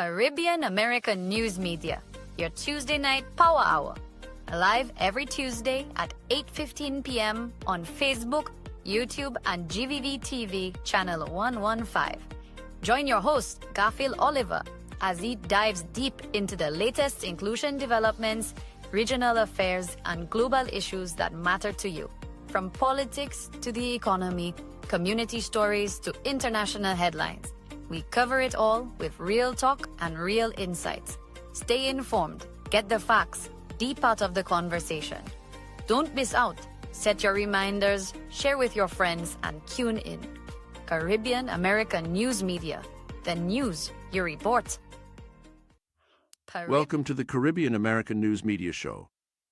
Caribbean American News Media, your Tuesday night power hour. Live every Tuesday at 8:15 p.m. on Facebook, YouTube, and GVV TV channel 115. Join your host, Garfield Oliver, as he dives deep into the latest inclusion developments, regional affairs, and global issues that matter to you. From politics to the economy, community stories to international headlines, we cover it all with real talk and real insights. Stay informed, get the facts, be part of the conversation. Don't miss out. Set your reminders, share with your friends, and tune in. Caribbean American News Media, the news you report. Welcome to the Caribbean American News Media Show,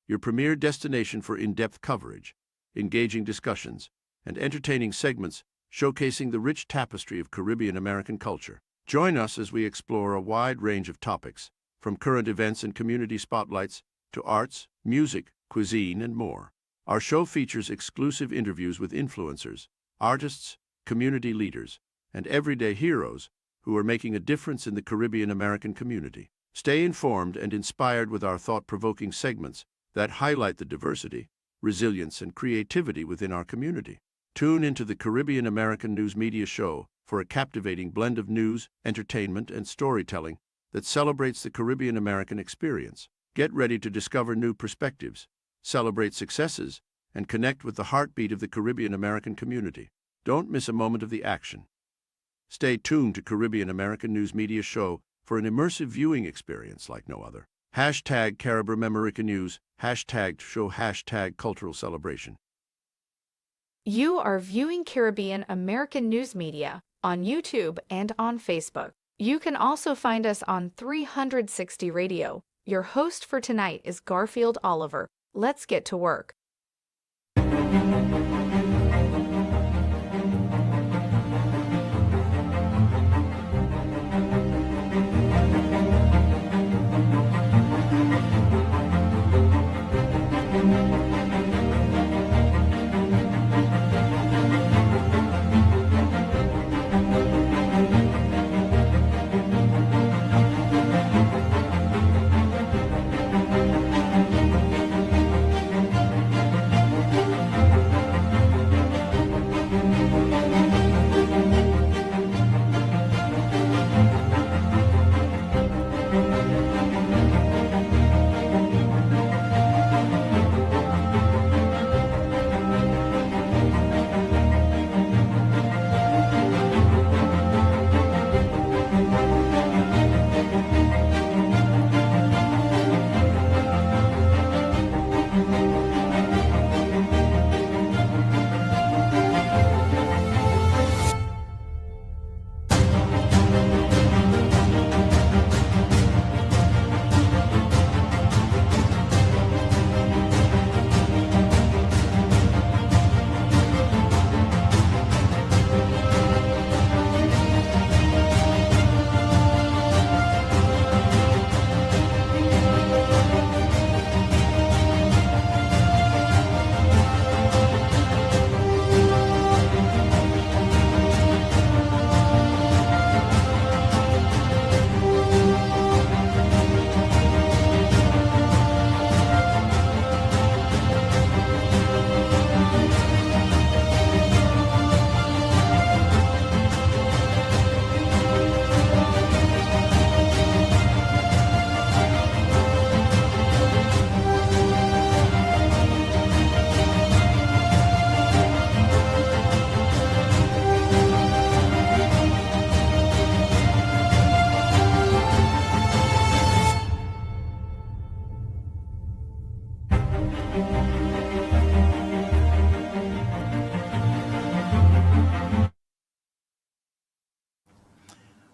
your premier destination for in-depth coverage, engaging discussions, and entertaining segments showcasing the rich tapestry of Caribbean American culture. Join us as we explore a wide range of topics, from current events and community spotlights to arts, music, cuisine, and more. Our show features exclusive interviews with influencers, artists, community leaders, and everyday heroes who are making a difference in the Caribbean American community. Stay informed and inspired with our thought-provoking segments that highlight the diversity, resilience, and creativity within our community. Tune into the Caribbean American News Media Show for a captivating blend of news, entertainment, and storytelling that celebrates the Caribbean American experience. Get ready to discover new perspectives, celebrate successes, and connect with the heartbeat of the Caribbean American community. Don't miss a moment of the action. Stay tuned to Caribbean American News Media Show for an immersive viewing experience like no other. Hashtag Caribbean American News, hashtag show, hashtag cultural celebration. You are viewing Caribbean American News Media on YouTube and on Facebook. You can also find us on 360 Radio. Your host for tonight is Garfield Oliver. Let's get to work.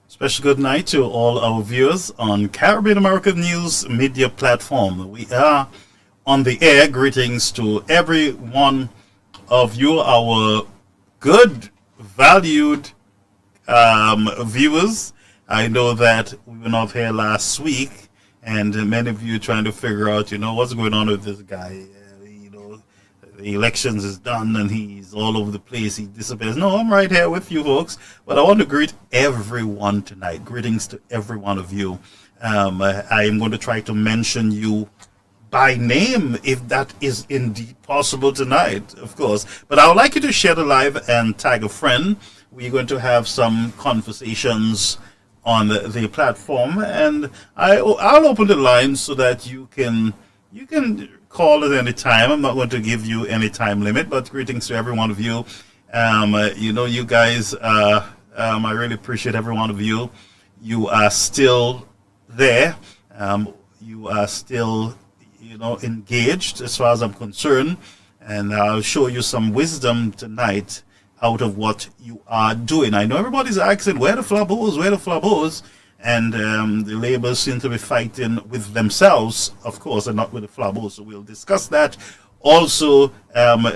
Special good night to all our viewers on Caribbean American News Media Platform. We are on the air. Greetings to every one of you, our good, valued viewers. I know that we were not here last week, and many of you trying to figure out, what's going on with this guy. the elections is done and he's all over the place, he disappears. No, I'm right here with you folks. But I want to greet everyone tonight. Greetings to every one of you. I am going to try to mention you by name if that is indeed possible tonight, of course. But I would like you to share the live and tag a friend. We're going to have some conversations on the platform, and I'll open the lines so that you can call at any time. I'm not going to give you any time limit, but greetings to every one of you. You guys, I really appreciate every one of you. You are still there. You are still, engaged as far as I'm concerned. And I'll show you some wisdom tonight out of what you are doing. I know everybody's asking, where the flabos? And the laborers seem to be fighting with themselves, of course, and not with the flabos. So we'll discuss that also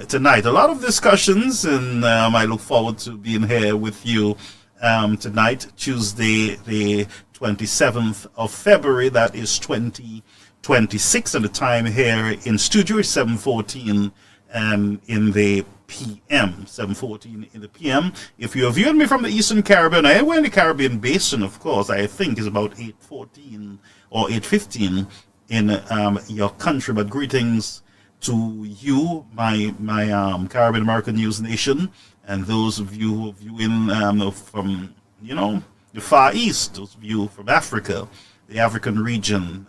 tonight. A lot of discussions, and I look forward to being here with you tonight, Tuesday, the 27th of February. That is 2026, and the time here in studio is 7:14 in the PM, 7:14 in the PM. If you're viewing me from the Eastern Caribbean, we're in the Caribbean Basin, of course. I think it's about 8:14 or 8:15 in your country. But greetings to you, my Caribbean American News Nation, and those of you who are viewing from the Far East, those of you from Africa, the African region.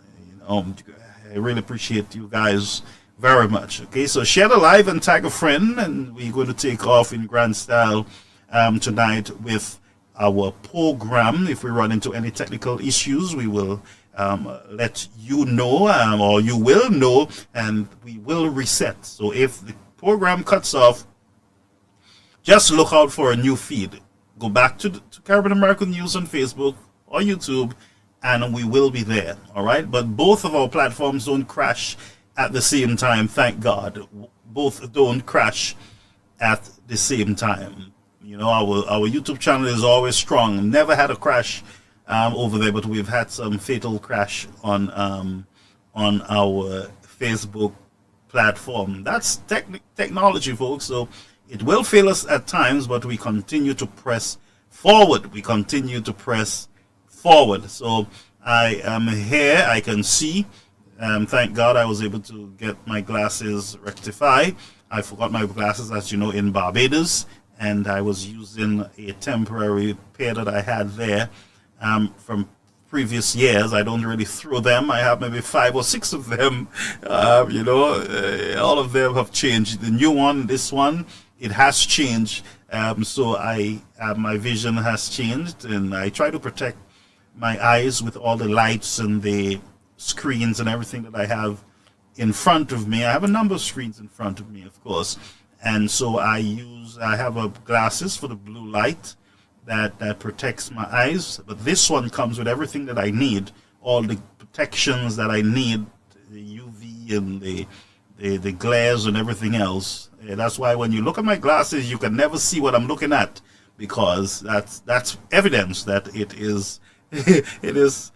I really appreciate you guys very much. Okay, so share the live and tag a friend, and we're going to take off in grand style tonight with our program. If we run into any technical issues, we will let you know, or you will know, and we will reset. So if the program cuts off, just look out for a new feed. Go back to Caribbean American News on Facebook or YouTube, and we will be there. All right, but both of our platforms don't crash at the same time, thank God. Both don't crash at the same time. Our YouTube channel is always strong. Never had a crash over there, but we've had some fatal crash on our Facebook platform. That's technology, folks. So it will fail us at times, but we continue to press forward. So I am here. I can see. Thank God I was able to get my glasses rectified. I forgot my glasses, as you know, in Barbados, and I was using a temporary pair that I had there from previous years. I don't really throw them. I have maybe 5 or 6 of them. All of them have changed. The new one, this one, it has changed. So my vision has changed, and I try to protect my eyes with all the lights and the screens and everything that I have in front of me. I have a number of screens in front of me, of course, and so I have glasses for the blue light that protects my eyes. But this one comes with everything that I need, all the protections that I need, the UV and the glares and everything else. That's why when you look at my glasses, you can never see what I'm looking at, because that's evidence that it is it is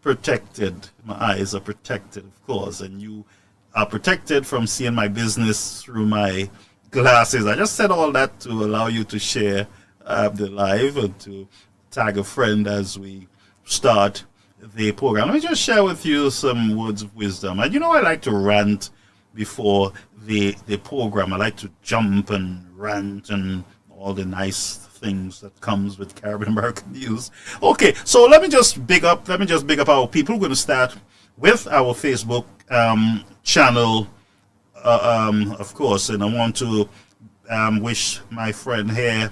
protected. My eyes are protected, of course, and you are protected from seeing my business through my glasses. I just said all that to allow you to share the live and to tag a friend as we start the program. Let me just share with you some words of wisdom. And I like to rant before the program. I like to jump and rant and all the nice things that comes with Caribbean American News. Okay, so let me just big up our people. We're going to start with our Facebook channel, of course, and I want to wish my friend here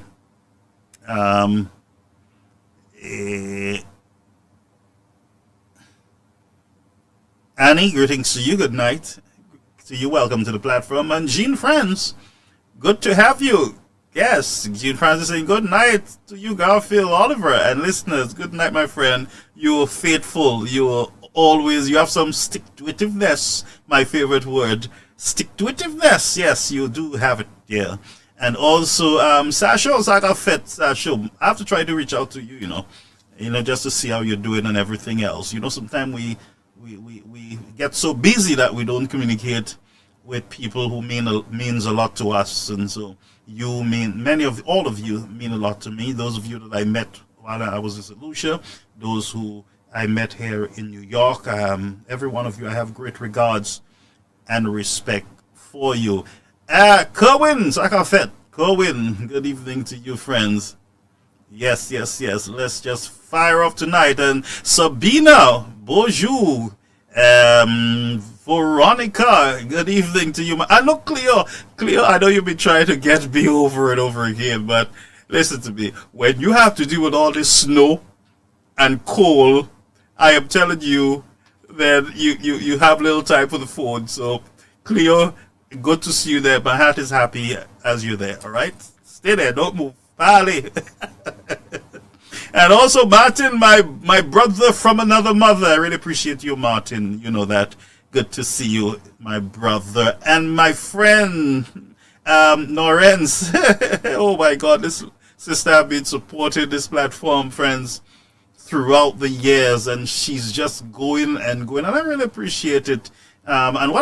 Annie, greetings to you. Good night to you. Welcome to the platform. And Jean France, good to have you. Yes, Jean Francis saying good night to you, Garfield Oliver, and listeners. Good night, my friend. You are faithful. You have some stick-to-itiveness, my favorite word. Stick-to-itiveness. Yes, you do have it. Yeah. And also, Sasho, Sasho, I have to try to reach out to you, just to see how you're doing and everything else. Sometimes we get so busy that we don't communicate with people who means a lot to us, and so all of you mean a lot to me. Those of you that I met while I was in St. Lucia, those who I met here in New York, every one of you, I have great regards and respect for you. Kerwin Sakafet, Kerwin, good evening to you, friends. Yes. Let's just fire off tonight. And Sabina, bonjour. Veronica, good evening to you. And look, Cleo, I know you've been trying to get me over and over again, but listen to me. When you have to deal with all this snow and cold, I am telling you that you have little time for the phone. So, Cleo, good to see you there. My heart is happy as you're there, all right? Stay there, don't move. Bye. And also, Martin, my brother from another mother. I really appreciate you, Martin. You know that. Good to see you, my brother. And my friend, Norens. Oh, my God. This sister has been supporting this platform, friends, throughout the years. And she's just going and going. And I really appreciate it. And we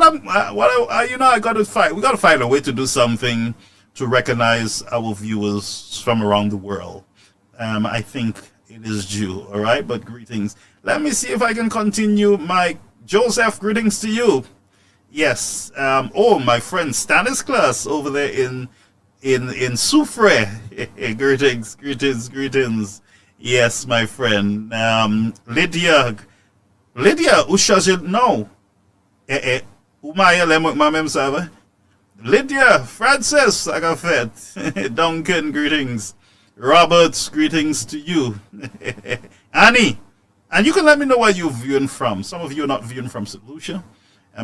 got to find a way to do something to recognize our viewers from around the world. I think it is due, all right? But greetings. Let me see if I can continue. My Joseph, greetings to you. Yes. My friend Stanislas over there in Soufre. Greetings. Yes, my friend. Lydia, Ushaje, no. Umaya lemok mamem sava. Lydia, Francis, Agafet, Duncan, greetings. Roberts, greetings to you. Annie, and you can let me know where you're viewing from. Some of you are not viewing from St. Lucia.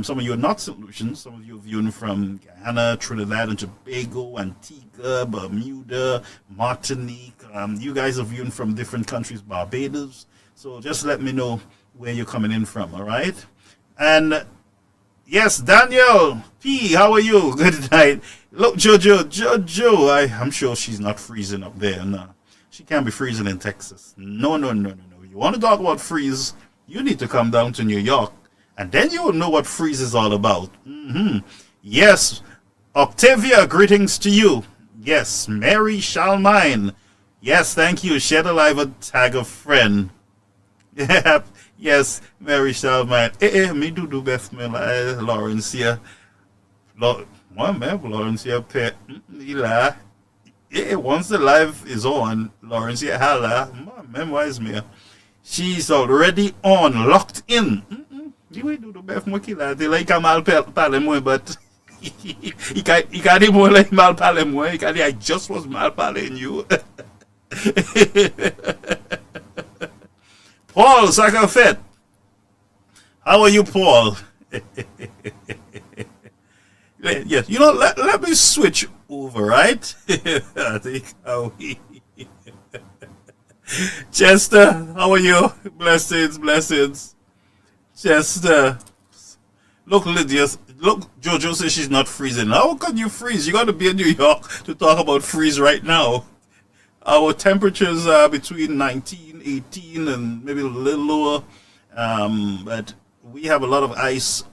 Some of you are not St. Lucians. Some of you are viewing from Guyana, Trinidad and Tobago, Antigua, Bermuda, Martinique. You guys are viewing from different countries, Barbados. So just let me know where you're coming in from, all right? And yes, Daniel P, how are you? Good night. Look, Jojo, I'm sure she's not freezing up there. No, she can't be freezing in Texas. No. You want to talk about freeze, you need to come down to New York, and then you will know what freeze is all about. Yes, Octavia, greetings to you. Yes, Mary Shalmine. Yes, thank you. Shed alive a tag of friend. Yes, Mary Shalmine. Me do best me Lawrence here. Lawrence here pet. Once the live is on, Lawrence here hala. Memorize me. She's already on, locked in. You do the best monkey la. They like mal pale moi, but he can't even like mal pale moi. I just was mal paling you. Paul Sakafet. How are you, Paul? Yes, let me switch over, right? I think how we Chester, how are you? Blessings. Chester. Look, Lydia. Look, Jojo says she's not freezing. How can you freeze? You got to be in New York to talk about freeze right now. Our temperatures are between 19, 18, and maybe a little lower. But we have a lot of ice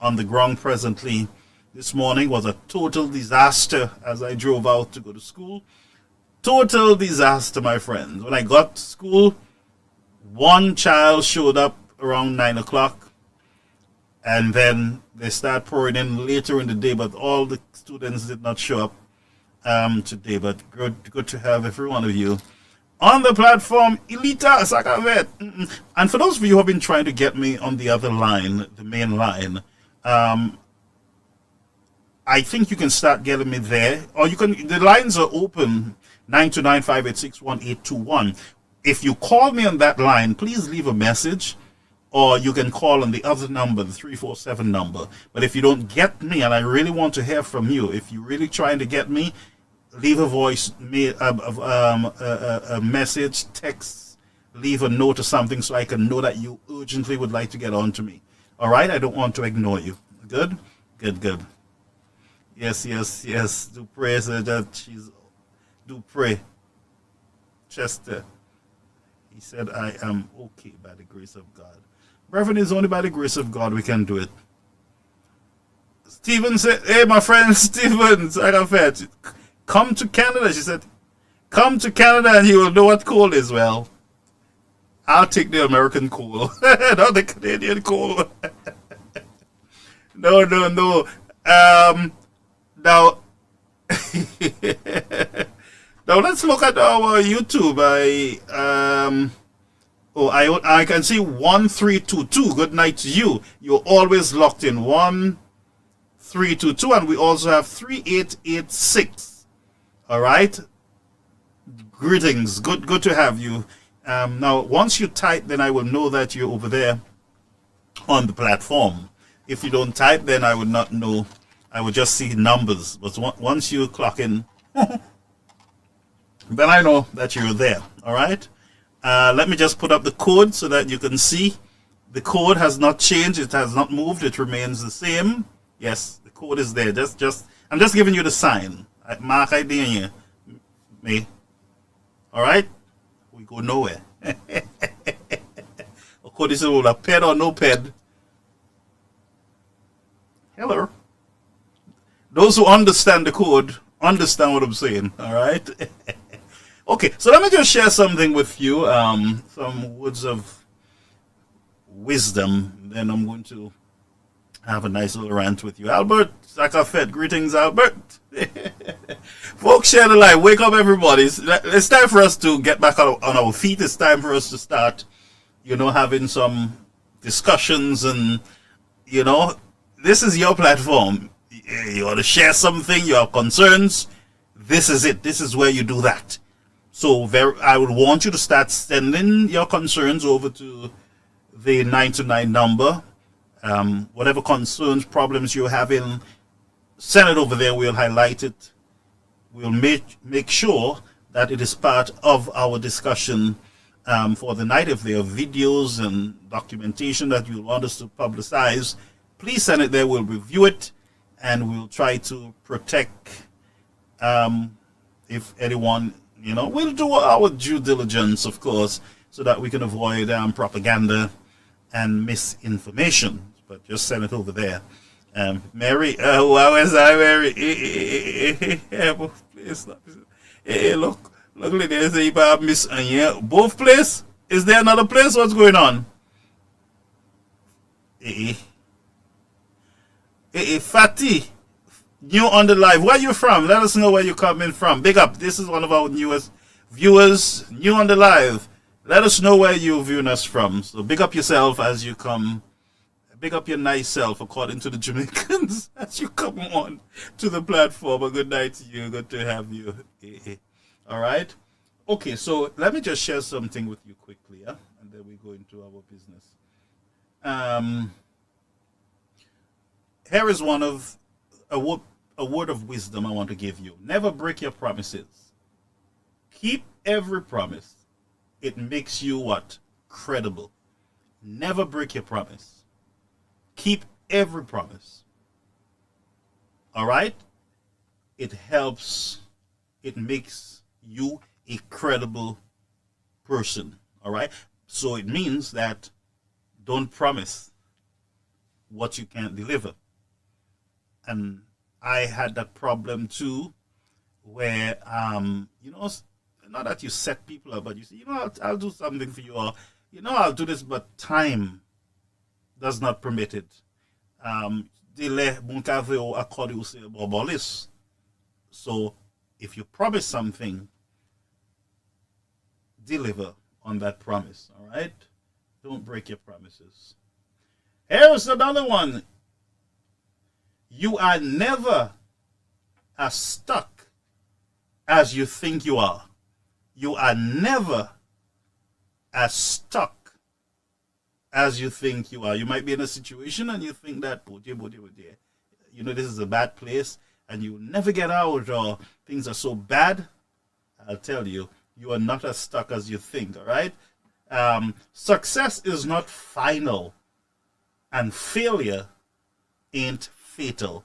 on the ground presently. This morning was a total disaster as I drove out to go to school. Total disaster, my friends. When I got to school, one child showed up around 9 o'clock. And then they start pouring in later in the day, but all the students did not show up today. But good to have every one of you on the platform. Elita Sakavet. And for those of you who have been trying to get me on the other line, the main line, I think you can start getting me there. Or you can, the lines are open, 929-586-1821. If you call me on that line, please leave a message. Or you can call on the other number, the 347 number. But if you don't get me, and I really want to hear from you, if you're really trying to get me, leave a voice, a message, text, leave a note or something so I can know that you urgently would like to get on to me. All right? I don't want to ignore you. Good? Good. Yes. Do pray so that she's... Do pray. Chester. He said, I am okay by the grace of God. Brethren, it's only by the grace of God we can do it. Steven said, hey, my friend Steven, Sagafet, come to Canada. She said, come to Canada and you will know what cold is. Well, I'll take the American cold, not the Canadian cold. No. Now, now let's look at our YouTube. I can see 1322. Good night to you. You're always locked in. 1322, and we also have 3886. All right. Greetings. Good to have you. Now, once you type, then I will know that you're over there on the platform. If you don't type, then I would not know. I would just see numbers. But once you clock in, then I know that you're there. All right. Let me just put up the code so that you can see. The code has not changed. It has not moved. It remains the same. Yes, the code is there. I'm just giving you the sign. Mark ID here. Me. All right. We go nowhere. Code is a ped or no ped. Hello. Those who understand the code understand what I'm saying. All right. Okay, so let me just share something with you. Some words of wisdom. Then I'm going to have a nice little rant with you. Albert, Zakafet, greetings, Albert. Folks, share the light. Wake up, everybody. It's time for us to get back on our feet. It's time for us to start, having some discussions. And, this is your platform. You want to share something, you have concerns. This is it. This is where you do that. So I would want you to start sending your concerns over to the 929 number. Whatever concerns, problems you're having, send it over there. We'll highlight it. We'll make sure that it is part of our discussion for the night. If there are videos and documentation that you want us to publicize, please send it there. We'll review it and we'll try to protect if anyone, we'll do our due diligence, of course, so that we can avoid propaganda and misinformation. But just send it over there. Mary, how is I, Mary? Please, look, there's a miss here. Both place? Is there another place? What's going on? Fatty, new on the live. Where you from? Let us know where you're coming from. Big up. This is one of our newest viewers, new on the live. Let us know where you're viewing us from. So big up yourself as you come. Big up your nice self, according to the Jamaicans, as you come on to the platform. A good night to you. Good to have you. All right. Okay, so let me just share something with you quickly, and then we go into our business. Here is a word of wisdom I want to give you. Never break your promises. Keep every promise. It makes you what? Credible. Never break your promise. Keep every promise. All right? It helps. It makes you a credible person. All right? So it means that don't promise what you can't deliver. And I had that problem too, where, not that you set people up, but you say, I'll do something for you, or, I'll do this, but time does not permit it. So if you promise something, deliver on that promise, all right? Don't break your promises. Here's another one. You are never as stuck as you think you are. You are never as stuck as you think you are. You might be in a situation and you think that, this is a bad place and you'll never get out, or things are so bad. I'll tell you, you are not as stuck as you think, all right? Success is not final, and failure ain't fatal.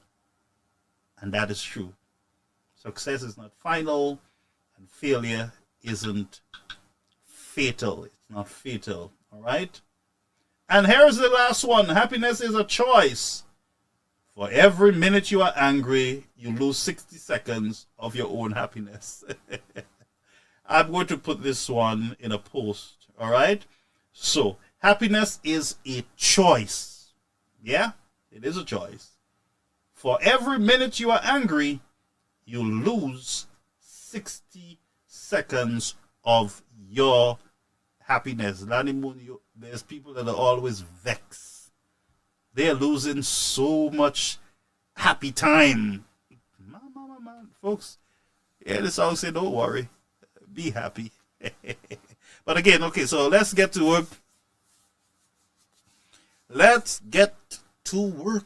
And that is true. Success is not final, and failure isn't fatal. It's not fatal, all right? And here's the last one. Happiness is a choice. For every minute you are angry, you lose 60 seconds of your own happiness. I'm going to put this one in a post, all right? So, happiness is a choice. Yeah, it is a choice. For every minute you are angry, you lose 60 seconds of your happiness. There's people that are always vexed. They're losing so much happy time. Man, folks. Yeah, the song say, don't worry. Be happy. But again, okay, so let's get to work. Let's get to work,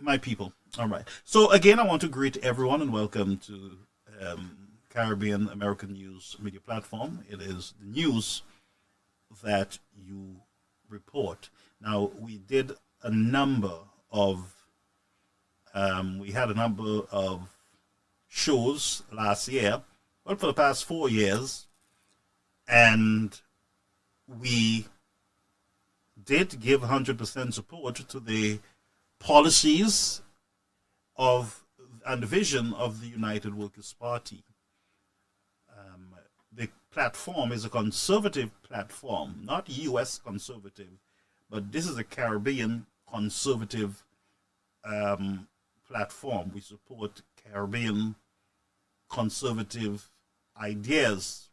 my people. All right. So again, I want to greet everyone and welcome to Caribbean American News Media Platform. It is the news that you report. Now, we did a number of, we had a number of shows last year, but for the past 4 years, and we did give 100% support to the policies of and the vision of the United Workers' Party. The platform is a conservative platform, not U.S. conservative, but this is a Caribbean conservative platform. We support Caribbean conservative ideas,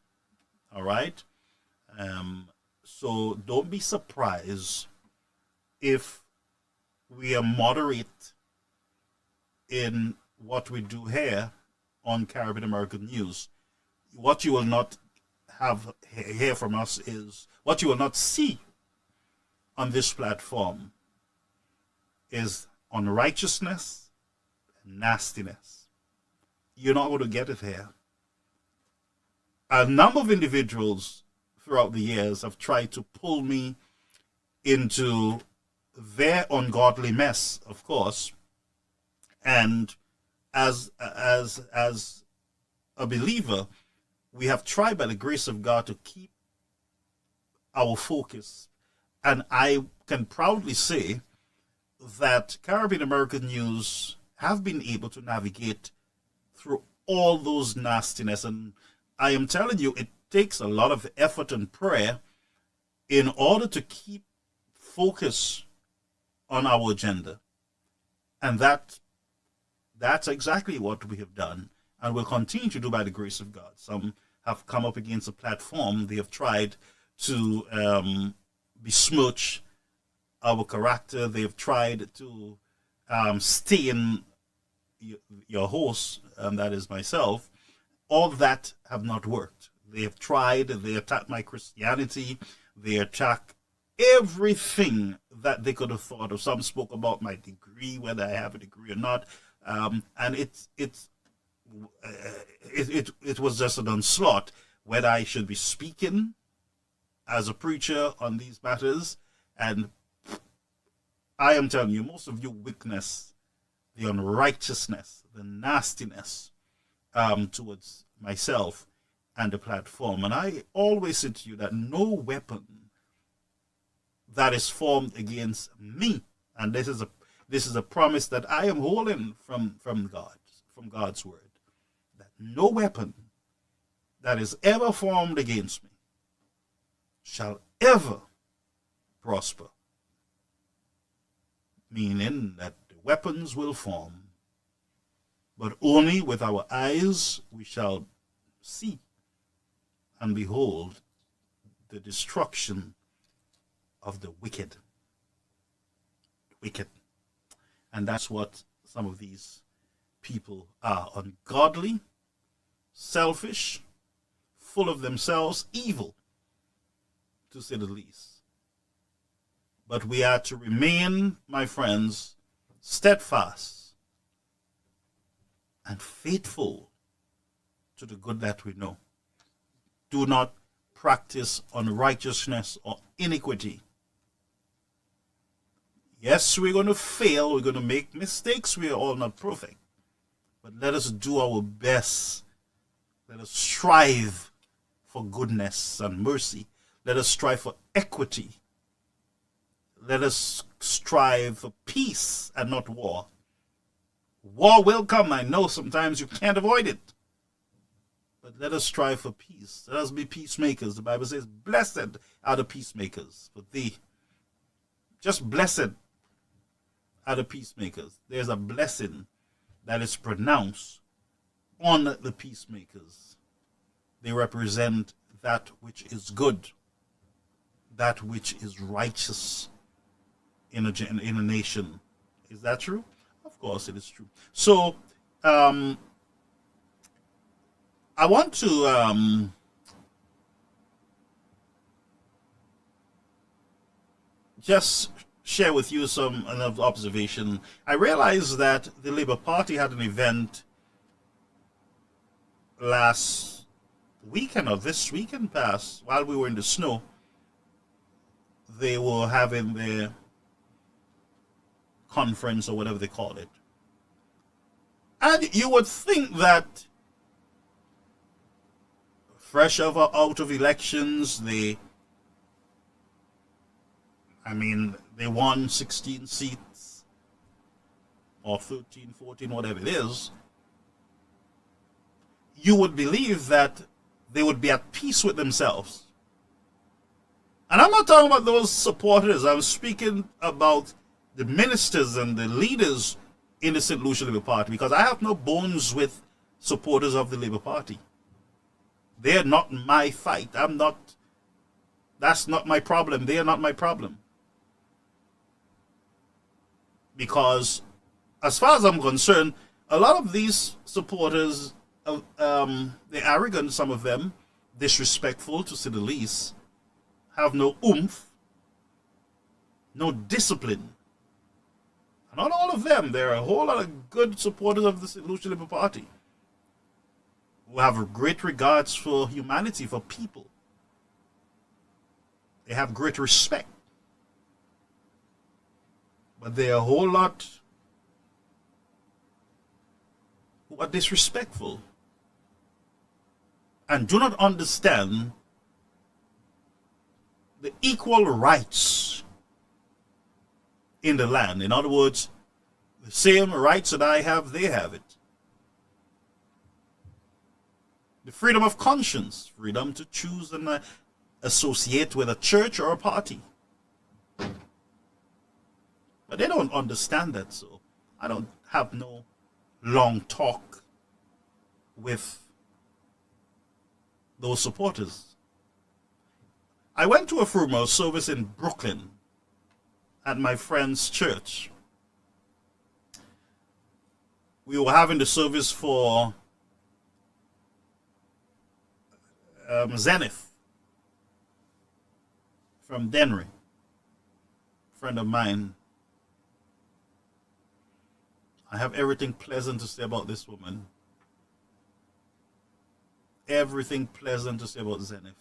all right? So don't be surprised if we are moderate in what we do here on Caribbean American News. What you will not hear from us is, what you will not see on this platform is unrighteousness and nastiness. You're not going to get it here. A number of individuals throughout the years have tried to pull me into their ungodly mess, of course. And as a believer, we have tried by the grace of God to keep our focus. And I can proudly say that Caribbean American News have been able to navigate through all those nastiness. And I am telling you, it takes a lot of effort and prayer in order to keep focus on our agenda. And that's exactly what we have done and will continue to do by the grace of God. Some have come up against a platform. They have tried to besmirch our character. They have tried to stain your host, and that is myself. All that have not worked. They have tried. They attacked my Christianity. They attack everything that they could have thought of. Some spoke about my degree, whether I have a degree or not, and it was just an onslaught whether I should be speaking as a preacher on these matters. And I am telling you, most of you witness the unrighteousness, the nastiness towards myself and the platform. And I always say to you that no weapon that is formed against me, and this is a promise that I am holding from God's word, that no weapon that is ever formed against me shall ever prosper. Meaning that the weapons will form, but only with our eyes we shall see and behold the destruction of the wicked. Wicked. And that's what some of these people are: ungodly, selfish, full of themselves, evil, to say the least. But we are to remain, my friends, steadfast and faithful to the good that we know. Do not practice unrighteousness or iniquity. Yes, we're going to fail. We're going to make mistakes. We are all not perfect. But let us do our best. Let us strive for goodness and mercy. Let us strive for equity. Let us strive for peace and not war. War will come. I know sometimes you can't avoid it. But let us strive for peace. Let us be peacemakers. The Bible says, blessed are the peacemakers. But just blessed are the peacemakers. There's a blessing that is pronounced on the peacemakers. They represent that which is good, that which is righteous in a nation. Is that true? Of course it is true. So, I want to just share with you some observation. I realized that the Labour Party had an event last weekend or this weekend past while we were in the snow. They were having their conference or whatever they call it. And you would think that fresh out of elections, they won 16 seats or 13, 14, whatever it is. You would believe that they would be at peace with themselves. And I'm not talking about those supporters. I'm speaking about the ministers and the leaders in the St. Lucia Labour Party, because I have no bones with supporters of the Labour Party. They're not my fight. That's not my problem. They are not my problem. Because as far as I'm concerned, a lot of these supporters, they're arrogant, some of them, disrespectful to say the least, have no oomph, no discipline. Not all of them. There are a whole lot of good supporters of the St. Lucia Labour Party who have great regards for humanity, for people. They have great respect. But there are a whole lot who are disrespectful and do not understand the equal rights in the land. In other words, the same rights that I have, they have it. The freedom of conscience, freedom to choose and associate with a church or a party. But they don't understand that, so I don't have no long talk with those supporters. I went to a funeral service in Brooklyn at my friend's church. We were having the service for Zenith from Denry, a friend of mine. I have everything pleasant to say about this woman. Everything pleasant to say about Zenith,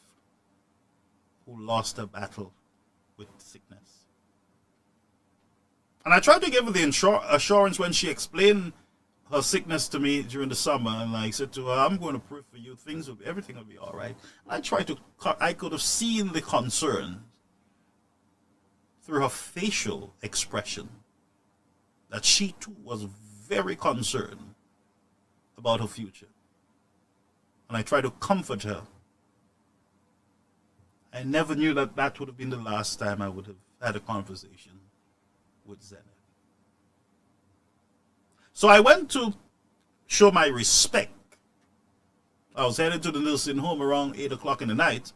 who lost a battle with sickness. And I tried to give her the assurance when she explained her sickness to me during the summer, and I said to her, I'm going to pray for you, everything will be all right. I could have seen the concern through her facial expression that she too was very concerned about her future. And I tried to comfort her. I never knew that that would have been the last time I would have had a conversation with Zenith. So I went to show my respect. I was headed to the nursing home around 8 o'clock in the night.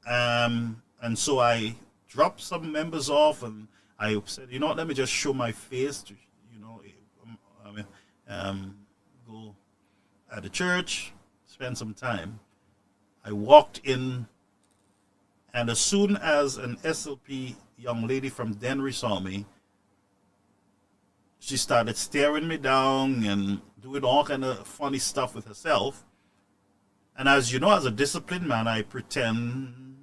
And so I dropped some members off, and I said, you know what, let me just show my face to, go at the church, spend some time. I walked in, and as soon as an SLP young lady from Denry saw me, she started staring me down and doing all kind of funny stuff with herself. And as you know, as a disciplined man, I pretended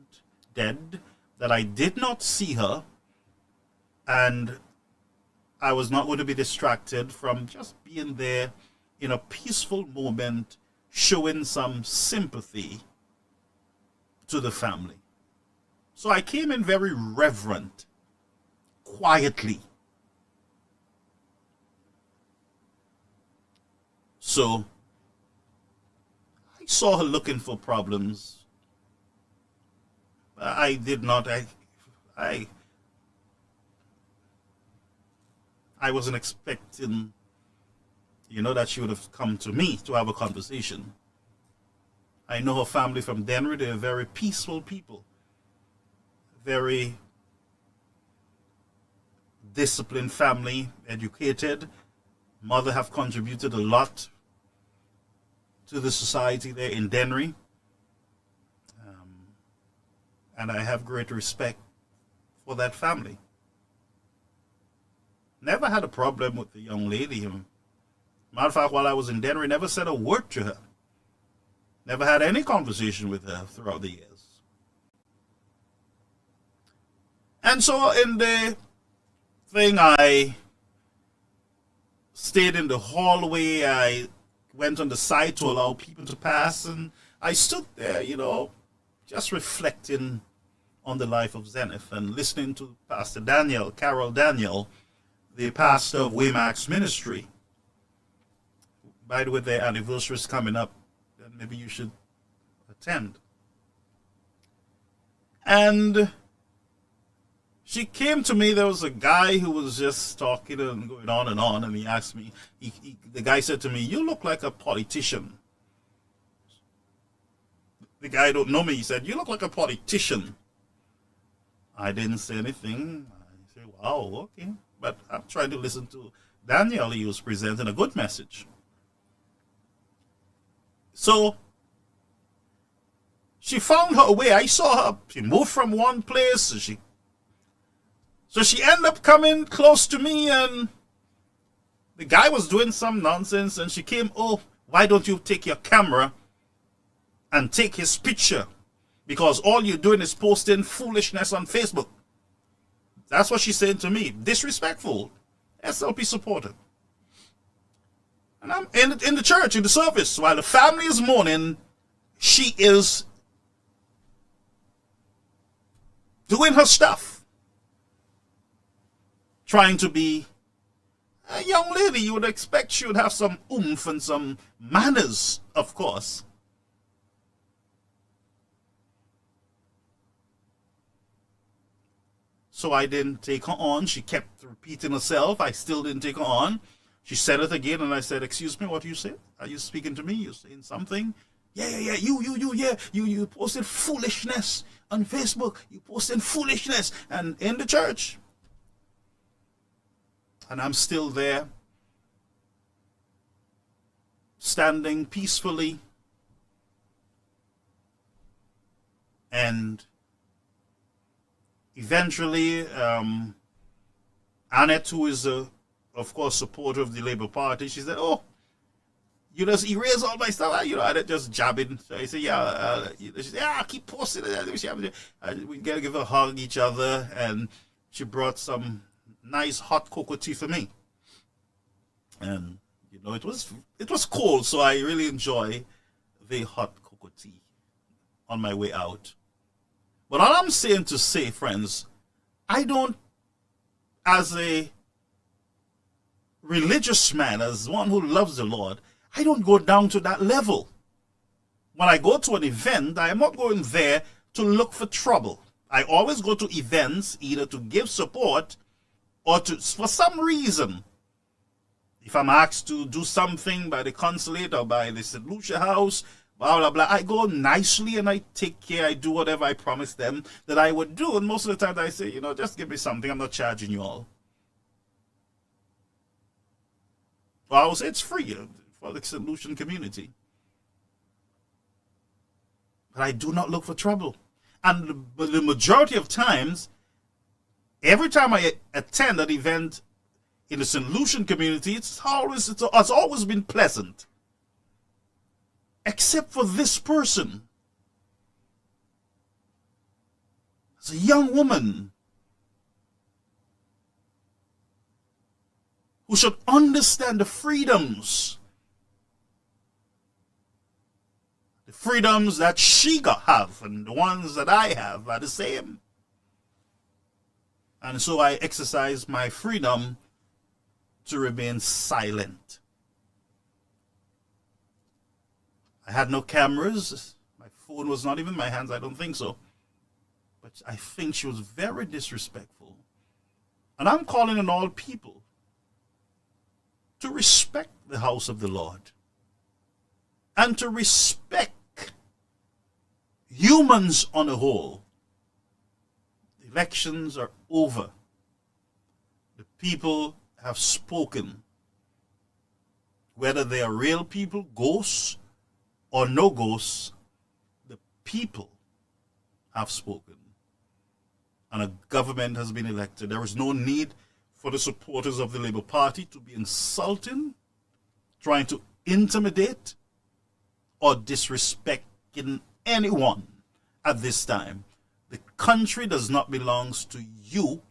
that I did not see her, and I was not going to be distracted from just being there in a peaceful moment, showing some sympathy to the family. So I came in very reverent, quietly. So I saw her looking for problems. I did not. I wasn't expecting, that she would have come to me to have a conversation. I know her family from Denver. They're very peaceful people. Very disciplined family, educated. Mother have contributed a lot to the society there in Denver. And I have great respect for that family. Never had a problem with the young lady. Matter of fact, while I was in Denver, I never said a word to her. Never had any conversation with her throughout the years. And so in the thing, I stayed in the hallway. I went on the side to allow people to pass. And I stood there, just reflecting on the life of Zenith and listening to Pastor Carol Daniel, the pastor of Waymax Ministry. By the way, their anniversary is coming up. Then maybe you should attend. And she came to me. There was a guy who was just talking and going on, and he asked me, the guy said to me, "You look like a politician." The guy don't know me. He said, "You look like a politician." I didn't say anything. I said, "Wow, okay." But I'm trying to listen to Daniel. He was presenting a good message. So she found her way. I saw her. She moved from one place. So she ended up coming close to me, and the guy was doing some nonsense, and she came, "Oh, why don't you take your camera and take his picture? Because all you're doing is posting foolishness on Facebook." That's what she's saying to me. Disrespectful. SLP supporter. And I'm in the church, in the service, while the family is mourning, she is doing her stuff. Trying to be a young lady. You would expect she would have some oomph and some manners, of course. So I didn't take her on. She kept repeating herself. I still didn't take her on. She said it again, and I said, "Excuse me, what you said? Are you speaking to me? You saying something?" Yeah, you posted foolishness on Facebook. You posted foolishness and in the church. And I'm still there, standing peacefully. And eventually, Annette, who is, of course, supporter of the Labour Party, she said, "Oh, you just erase all my stuff." Annette just jabbing. So I said, "Yeah." She said, "Yeah, keep posting it." We got to give a hug each other. And she brought some nice hot cocoa tea for me. And, it was cold, so I really enjoy the hot cocoa tea on my way out. But all I'm saying to say, friends, I don't, as a religious man, as one who loves the Lord, I don't go down to that level. When I go to an event, I am not going there to look for trouble. I always go to events either to give support or for some reason. If I'm asked to do something by the consulate or by the St. Lucia House, blah, blah, blah, I go nicely and I take care. I do whatever I promised them that I would do. And most of the time I say, just give me something. I'm not charging you all. Well, I will say it's free for the St. Lucian community. But I do not look for trouble. And the majority of times, every time I attend an event in the St. Lucian community, it's always been pleasant. Except for this person. As a young woman who should understand the freedoms that she have and the ones that I have are the same. And so I exercise my freedom to remain silent. I had no cameras. My phone was not even in my hands. I don't think so. But I think she was very disrespectful. And I'm calling on all people to respect the house of the Lord and to respect humans on a whole. The elections are over. The people have spoken. Whether they are real people, ghosts, or no ghosts, the people have spoken. And a government has been elected. There is no need for the supporters of the Labour Party to be insulting, trying to intimidate, or disrespecting anyone at this time. The country does not belong to you.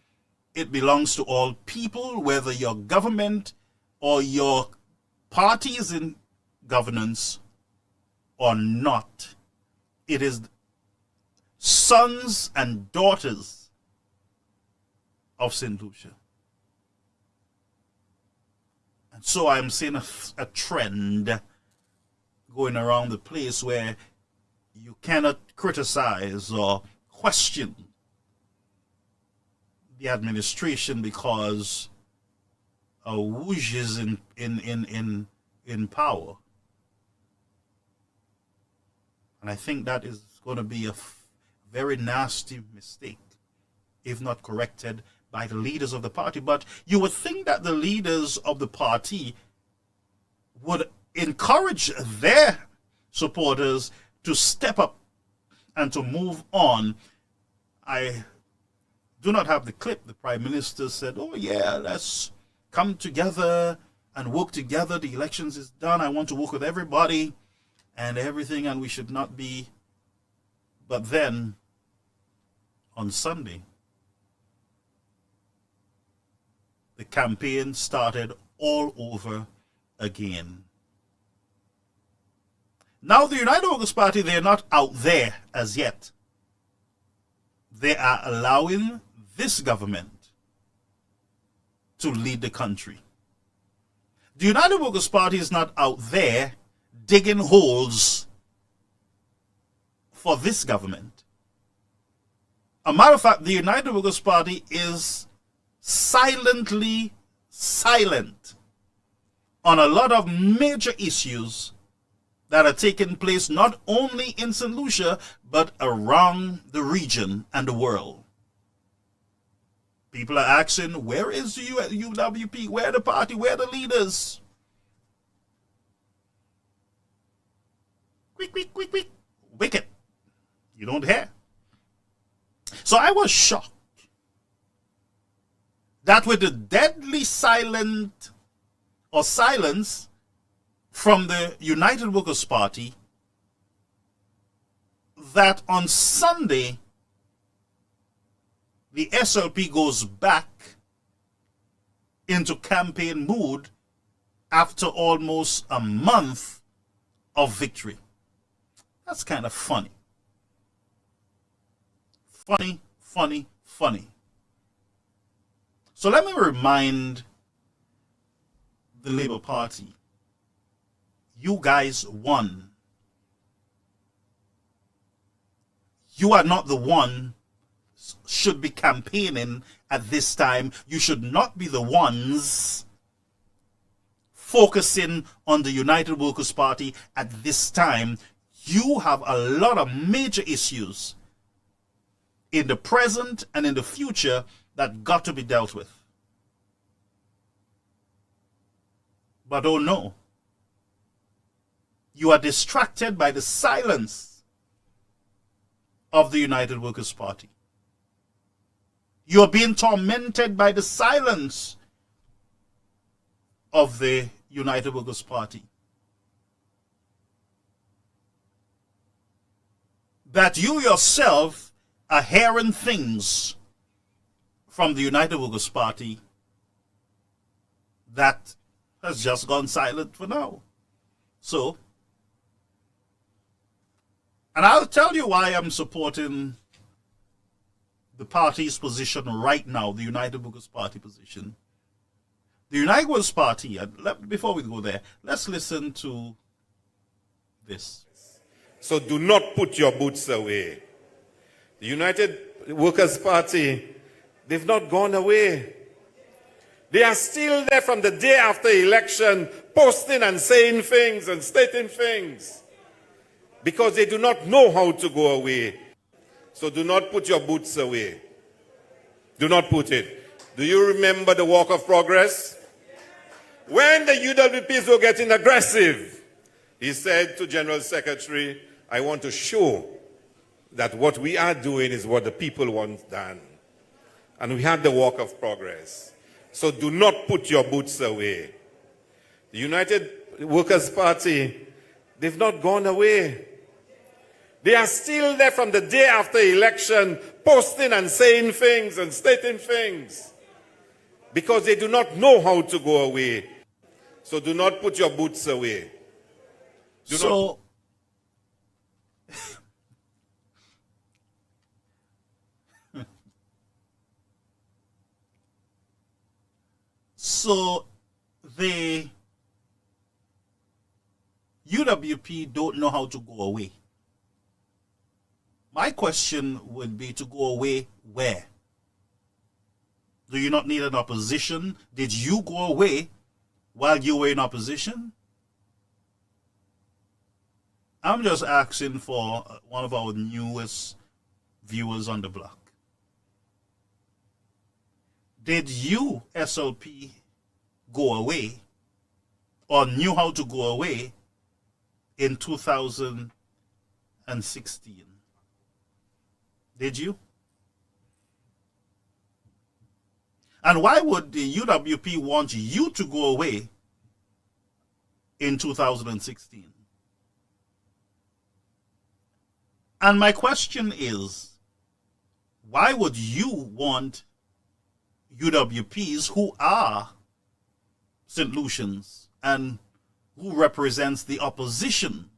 It belongs to all people, whether your government or your party is in governance or not. It is sons and daughters of St. Lucia. And so I'm seeing a trend going around the place where you cannot criticize or question the administration because a whoosh is in power. And I think that is going to be a very nasty mistake if not corrected by the leaders of the party. But you would think that the leaders of the party would encourage their supporters to step up and to move on. I do not have the clip. The Prime Minister said, oh yeah, let's come together and work together. The elections is done. I want to work with everybody and everything, and we should not be. But then on Sunday, the campaign started all over again. Now the United Workers' Party, they're not out there as yet. They are allowing this government to lead the country. The United Workers' Party is not out there digging holes for this government. A matter of fact, the United Workers' Party is silently silent on a lot of major issues that are taking place not only in St. Lucia, but around the region and the world. People are asking, where is the UWP? Where are the party? Where are the leaders? Quick, quick, quick, quick. Wicked. You don't hear. So I was shocked that with the deadly silence from the United Workers' Party, that on Sunday, the SLP goes back into campaign mood after almost a month of victory. That's kind of funny. Funny, funny, funny. So let me remind the Labour Party, you guys won. You are not the one should be campaigning at this time. You should not be the ones focusing on the United Workers' Party at this time. You have a lot of major issues in the present and in the future that got to be dealt with. But oh no, you are distracted by the silence of the United Workers' Party. You are being tormented by the silence of the United Workers' Party. That you yourself are hearing things from the United Workers' Party that has just gone silent for now. So, and I'll tell you why I'm supporting the party's position right now, the United Workers' Party position. The United Workers' Party, before we go there, let's listen to this. So do not put your boots away. The United Workers' Party, they've not gone away. They are still there from the day after election, posting and saying things and stating things, because they do not know how to go away. So do not put your boots away. Do not put it. Do you remember the Walk of Progress? When the UWPs were getting aggressive, he said to General Secretary, I want to show that what we are doing is what the people want done. And we had the Walk of Progress. So do not put your boots away. The United Workers' Party, they've not gone away. They are still there from the day after election, posting and saying things and stating things, because they do not know how to go away. So do not put your boots away. So the UWP don't know how to go away. My question would be, to go away where? Do you not need an opposition? Did you go away while you were in opposition? I'm just asking for one of our newest viewers on the block. Did you, SLP, go away or knew how to go away in 2016? Did you? And why would the UWP want you to go away in 2016? And my question is, why would you want UWPs who are St. Lucians and who represents the opposition?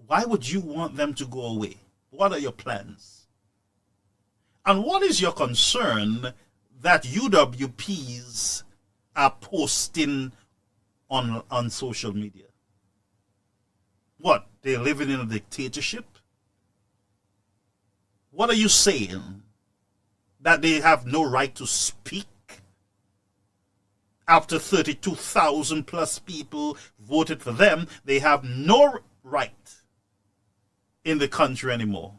Why would you want them to go away? What are your plans? And what is your concern that UWPs are posting on social media? What, they're living in a dictatorship? What are you saying? That they have no right to speak? After 32,000 plus people voted for them, they have no right in the country anymore.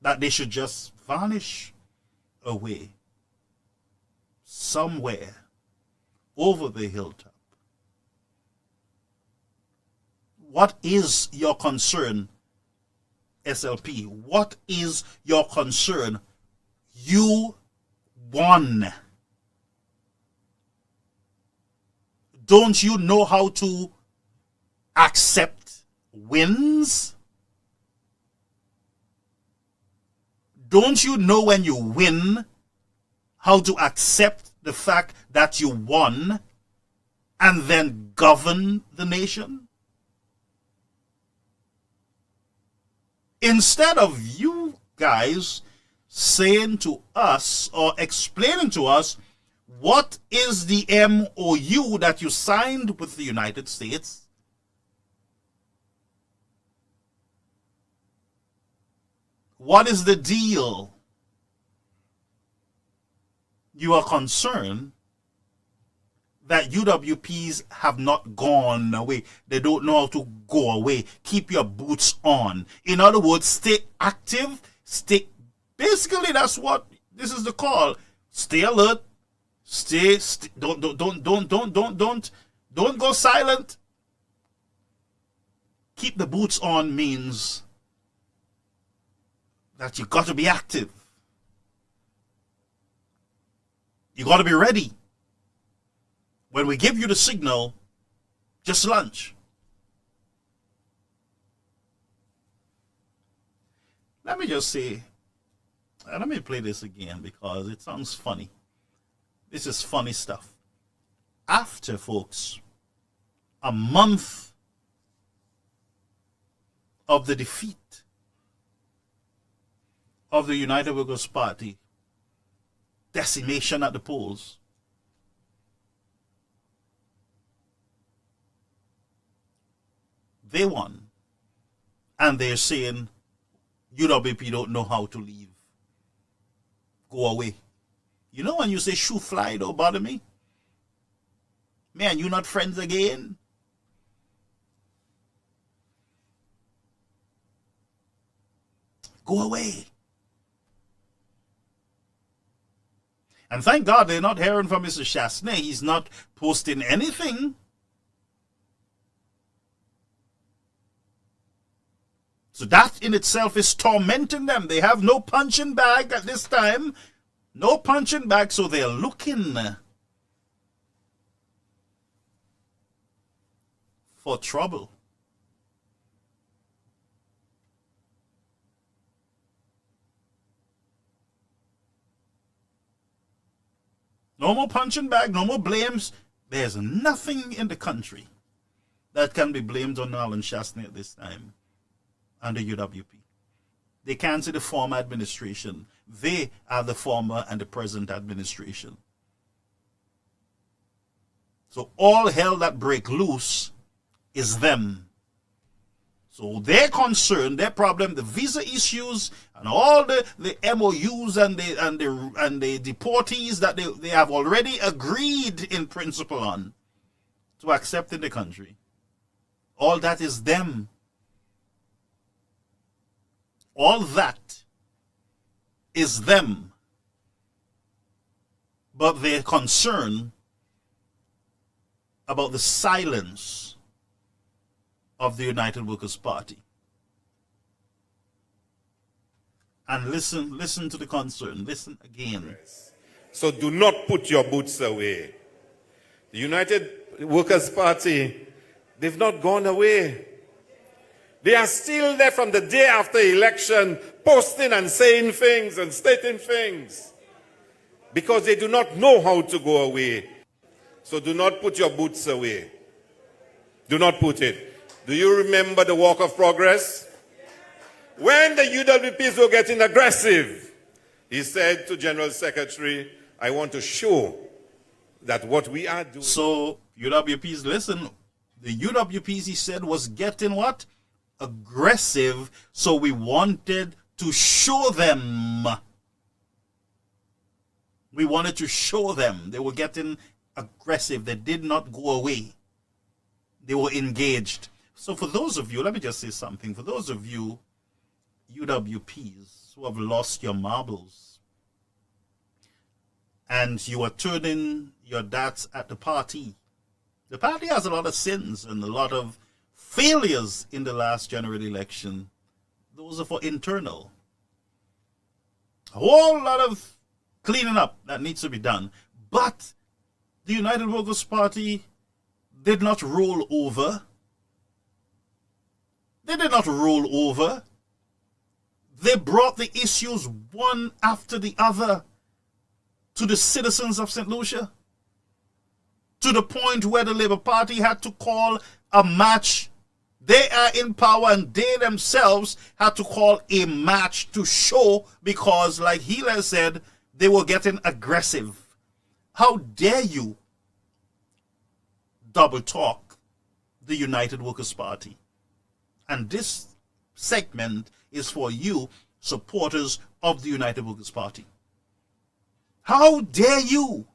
That they should just vanish away somewhere over the hilltop. What is your concern, SLP? What is your concern? You won. Don't you know how to accept wins? Don't you know when you win how to accept the fact that you won and then govern the nation? Instead of you guys saying to us or explaining to us what is the MOU that you signed with the United States, what is the deal? You are concerned that UWPs have not gone away. They don't know how to go away. Keep your boots on. In other words, stay active. Basically, that's what this is the call. Stay alert. Don't go silent. Keep the boots on means that you got to be active. You got to be ready. When we give you the signal, just lunch. Let me just say, let me play this again because it sounds funny. This is funny stuff. After, folks, a month of the defeat of the United Workers' Party, decimation at the polls, They won. And they're saying, UWP don't know how to leave. Go away. You know when you say shoe fly, don't bother me? Man, you not friends again? Go away. And thank God they're not hearing from Mr. Chasney. He's not posting anything. So that in itself is tormenting them. They have no punching bag at this time. No punching bag, so they're looking for trouble. No more punching bag, no more blames. There's nothing in the country that can be blamed on Alan Chasney at this time under UWP. They can't say the former administration. They are the former and the present administration. So all hell that break loose is them. So their concern, their problem, the visa issues and all the MOUs and the deportees that they have already agreed in principle on to accept in the country. All that is them. All that is them. But their concern about the silence of the United Workers' Party. And listen to the concern. Listen again. So do not put your boots away. The United Workers' Party, they've not gone away. They are still there from the day after election, posting and saying things and stating things. Because they do not know how to go away. So do not put your boots away. Do not put it. Do you remember the Walk of Progress? When the UWPs were getting aggressive, he said to General Secretary, I want to show that what we are doing... So, UWPs, listen, the UWPs, he said, was getting what? Aggressive, so we wanted to show them. We wanted to show them. They were getting aggressive. They did not go away. They were engaged. So for those of you, let me just say something. For those of you UWPs who have lost your marbles and you are turning your darts at the party has a lot of sins and a lot of failures in the last general election. Those are for internal. A whole lot of cleaning up that needs to be done. But the United Workers' Party did not roll over. They did not roll over. They brought the issues one after the other to the citizens of St. Lucia, to the point where the Labour Party had to call a match. They are in power and they themselves had to call a match to show because, like Hila said, they were getting aggressive. How dare you double talk the United Workers' Party? And this segment is for you, supporters of the United Workers' Party. How dare you?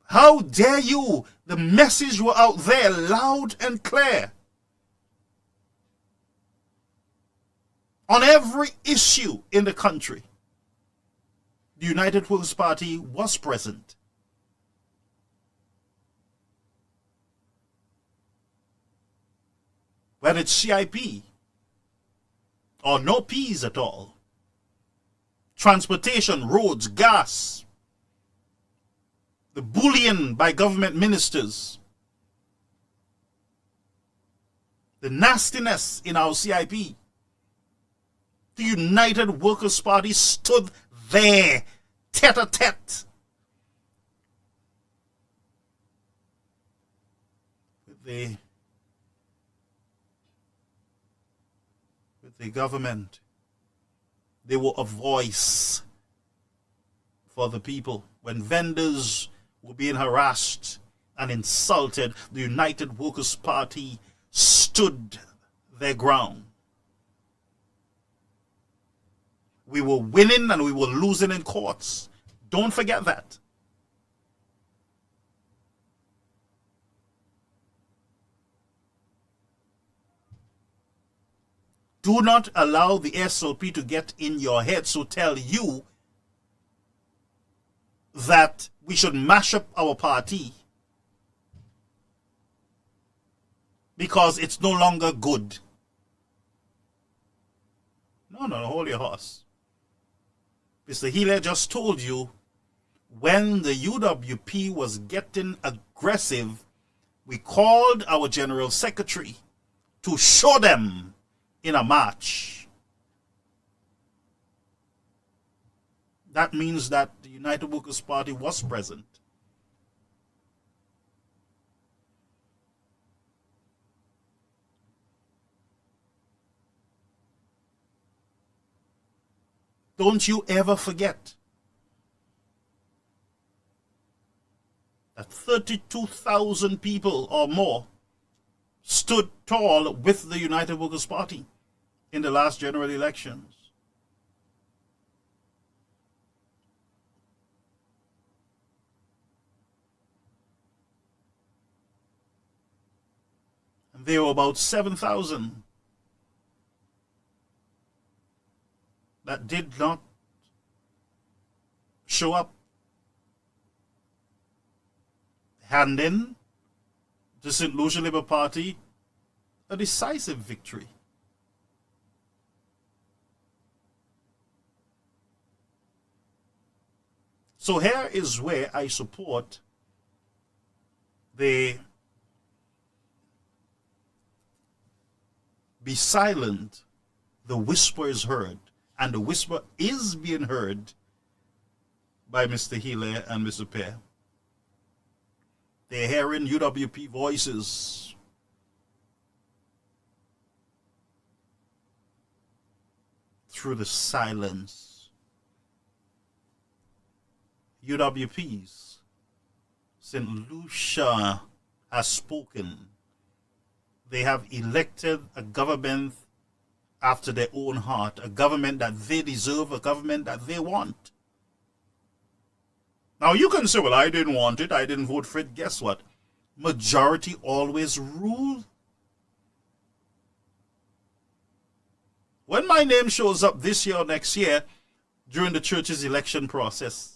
How dare you? The message were out there loud and clear. On every issue in the country, the United Workers' Party was present. Whether it's CIP or no P's at all, transportation, roads, gas, the bullying by government ministers, the nastiness in our CIP, the United Workers' Party stood there, tete-a-tete, with the government. They were a voice for the people. When vendors were being harassed and insulted, the United Workers' Party stood their ground. We were winning and we were losing in courts. Don't forget that. Do not allow the SLP to get in your head to tell you that we should mash up our party because it's no longer good. No, hold your horse. Mr. Healy just told you when the UWP was getting aggressive, we called our General Secretary to show them in a march. That means that the United Workers' Party was present. Don't you ever forget that 32,000 people or more stood tall with the United Workers' Party in the last general elections. And there were about 7,000 that did not show up, handing the St. Lucia Labour Party a decisive victory. So here is where I support the be silent, the whisper is heard, and the whisper is being heard by Mr. Healy and Mr. Pear. They're hearing UWP voices. Through the silence. UWPs, St. Lucia has spoken. They have elected a government after their own heart, a government that they deserve, a government that they want. Now you can say, well, I didn't want it, I didn't vote for it. Guess what? Majority always rule. When my name shows up this year or next year during the church's election process,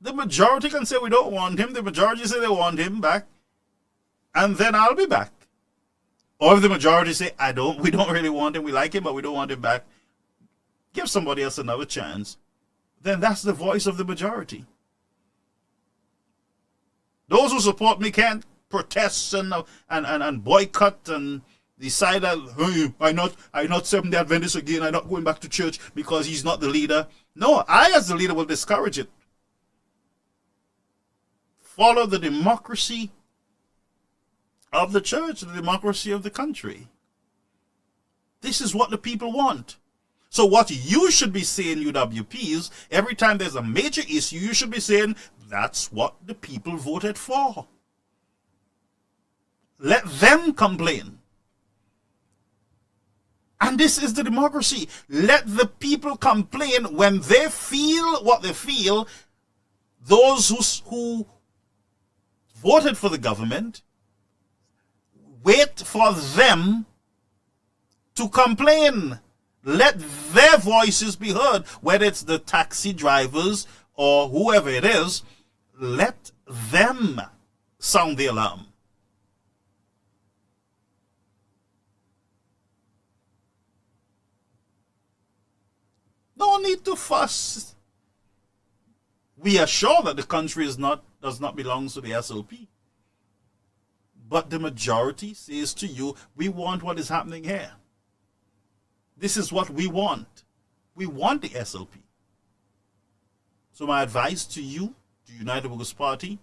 the majority can say we don't want him, the majority say they want him back, and then I'll be back. Or if the majority say, we don't really want him, we like him, but we don't want him back, give somebody else another chance, then that's the voice of the majority. Those who support me can't protest and boycott and decide that, hey, I'm not Seventh-day Adventist again, I'm not going back to church because he's not the leader. No, I as the leader will discourage it. Follow the democracy of the church, the democracy of the country. This is what the people want. So what you should be saying, UWPs, every time there's a major issue, you should be saying, that's what the people voted for. Let them complain. And this is the democracy. Let the people complain when they feel what they feel. Those who voted for the government, wait for them to complain. Let their voices be heard, whether it's the taxi drivers or whoever it is. Let them sound the alarm. No need to fuss. We are sure that the country does not belong to the SLP. But the majority says to you, we want what is happening here. This is what we want. We want the SLP. So my advice to you, the United Workers' Party,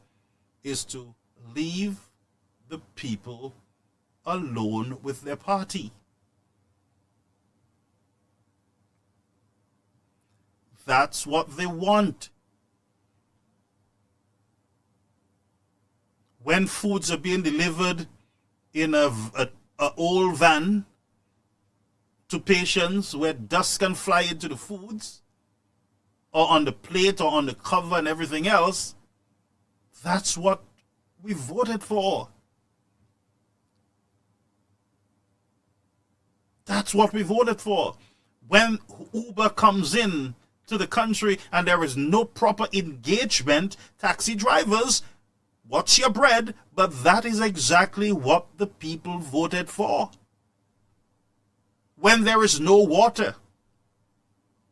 is to leave the people alone with their party. That's what they want. when foods are being delivered in a old van to patients where dust can fly into the foods or on the plate or on the cover and everything else, that's what we voted for. That's what we voted for. When Uber comes in to the country and there is no proper engagement, taxi drivers, watch your bread, but that is exactly what the people voted for. When there is no water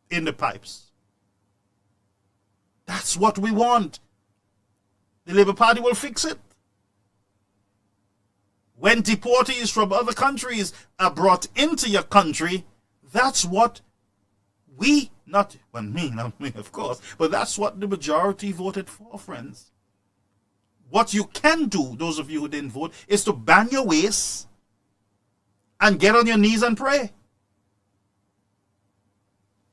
in the pipes, that's what we want. The Labour Party will fix it. When deportees from other countries are brought into your country, that's what we, not me, of course, but that's what the majority voted for, friends. What you can do, those of you who didn't vote, is to bang your waist and get on your knees and pray.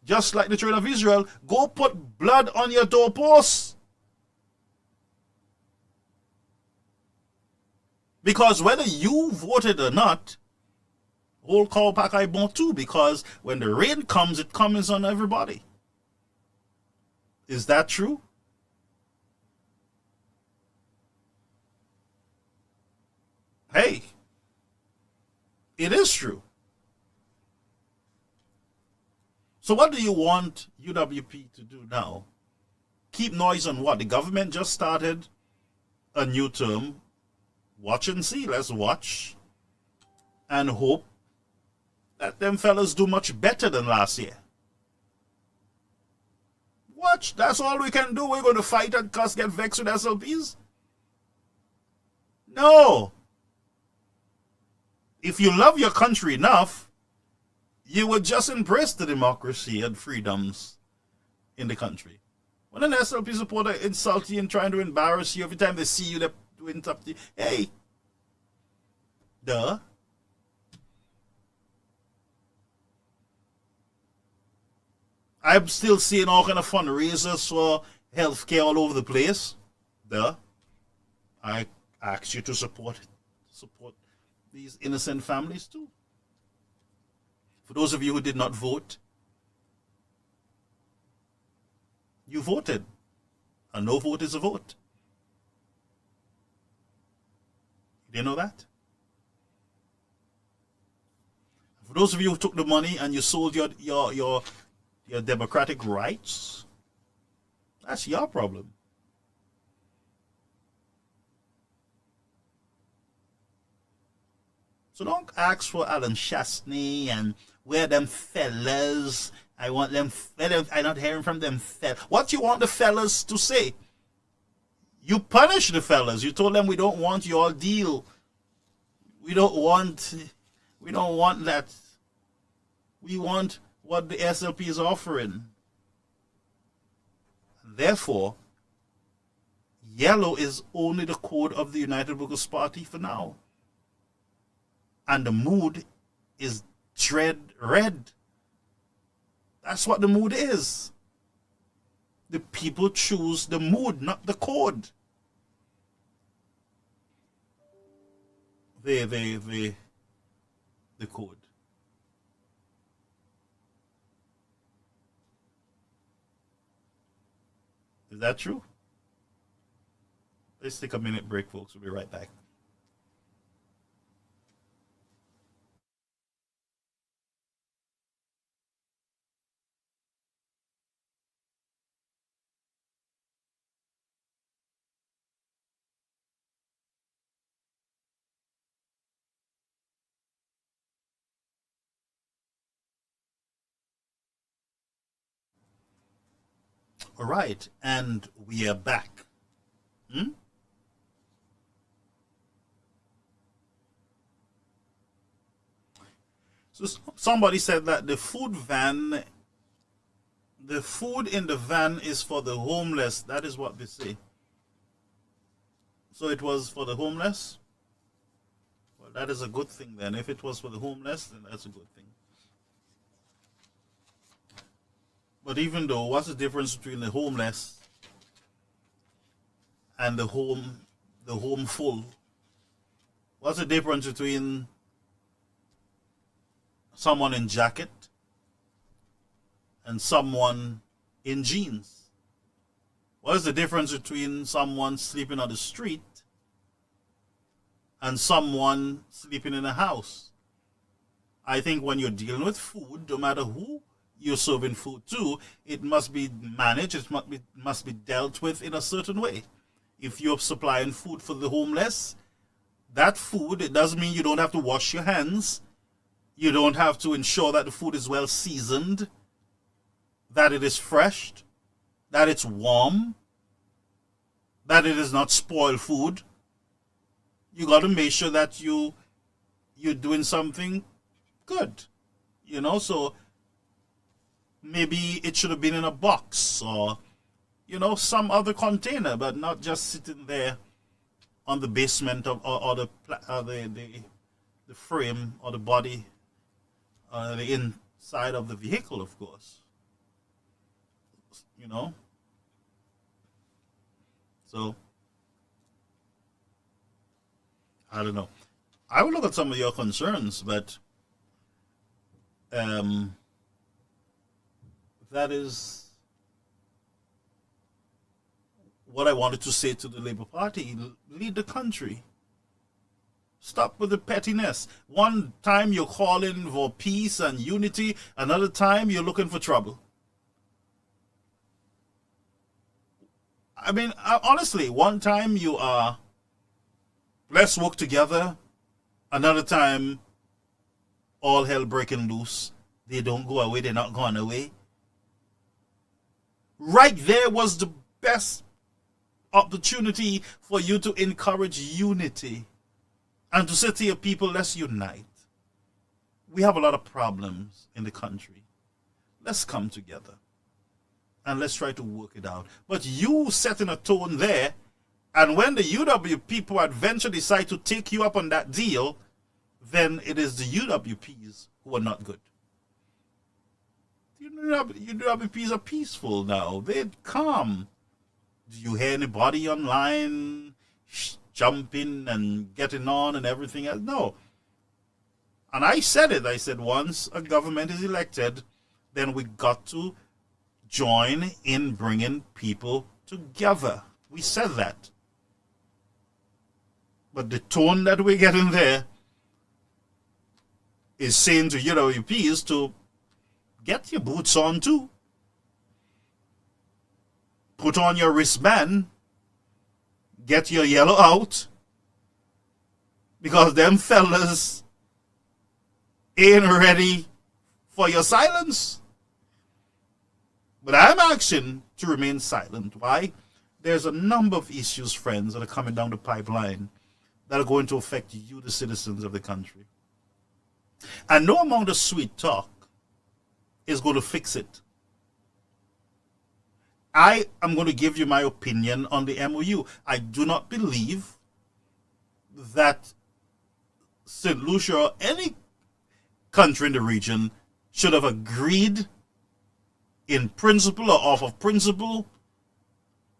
Just like the children of Israel, go put blood on your doorposts. Because whether you voted or not, whole call pack I bought too, because when the rain comes, it comes on everybody. Is that true? Hey, it is true. So what do you want UWP to do now? Keep noise on what? The government just started a new term. Watch and see. Let's watch and hope that them fellas do much better than last year. Watch. That's all we can do. We're going to fight and cuss, get vexed with SLPs? No. If you love your country enough, you would just embrace the democracy and freedoms in the country. When an SLP supporter insults you and trying to embarrass you every time they see you, they're doing something. Hey, duh. I'm still seeing all kind of fundraisers for healthcare all over the place. Duh. I ask you to support these innocent families too. For those of you who did not vote, you voted. A no vote is a vote. You didn't know that? For those of you who took the money and you sold your democratic rights, that's your problem. So don't ask for Alan Chastney and where them fellas. I want them. I'm not hearing from them fellas. What you want the fellas to say? You punish the fellas. You told them we don't want your deal. We don't want that. We want what the SLP is offering. Therefore, yellow is only the code of the United Workers' Party for now. And the mood is dread red. That's what the mood is. The people choose the mood, not the code. The code. Is that true? Let's take a minute break, folks. We'll be right back. All right, and we are back. So somebody said that the food in the van is for the homeless. That is what they say. So it was for the homeless? Well, that is a good thing then. If it was for the homeless, then that's a good thing. But even though, what's the difference between the homeless and the the home full. What's the difference between someone in jacket and someone in jeans? What is the difference between someone sleeping on the street and someone sleeping in a house? I think when you're dealing with food, no matter who you're serving food to, it must be managed, it must be dealt with in a certain way. If you're supplying food for the homeless, that food, it doesn't mean you don't have to wash your hands. You don't have to ensure that the food is well seasoned, that it is fresh, that it's warm, that it is not spoiled food. You got to make sure that you're doing something good, so maybe it should have been in a box or, some other container, but not just sitting there on the basement or the frame or the body, the inside of the vehicle, of course. So, I don't know. I will look at some of your concerns, but that is what I wanted to say to the Labour Party. Lead the country. Stop with the pettiness. One time you're calling for peace and unity, another time you're looking for trouble. I mean, honestly, one time you are, let's work together, another time, all hell breaking loose. They don't go away, they're not going away. Right there was the best opportunity for you to encourage unity and to say to your people, let's unite. We have a lot of problems in the country. Let's come together and let's try to work it out. But you setting a tone there, and when the UW people eventually decide to take you up on that deal, then it is the UWPs who are not good. UWPs are peaceful now. They're calm. Do you hear anybody online jumping and getting on and everything else? No. And I said it. I said once a government is elected, then we got to join in bringing people together. We said that. But the tone that we're getting there is saying to UWPs to get your boots on too. Put on your wristband. Get your yellow out. Because them fellas ain't ready for your silence. But I'm asking to remain silent. Why? There's a number of issues, friends, that are coming down the pipeline that are going to affect you, the citizens of the country. And no amount of sweet talk is going to fix it. I am going to give you my opinion on the MOU. I do not believe that St. Lucia or any country in the region should have agreed in principle or off of principle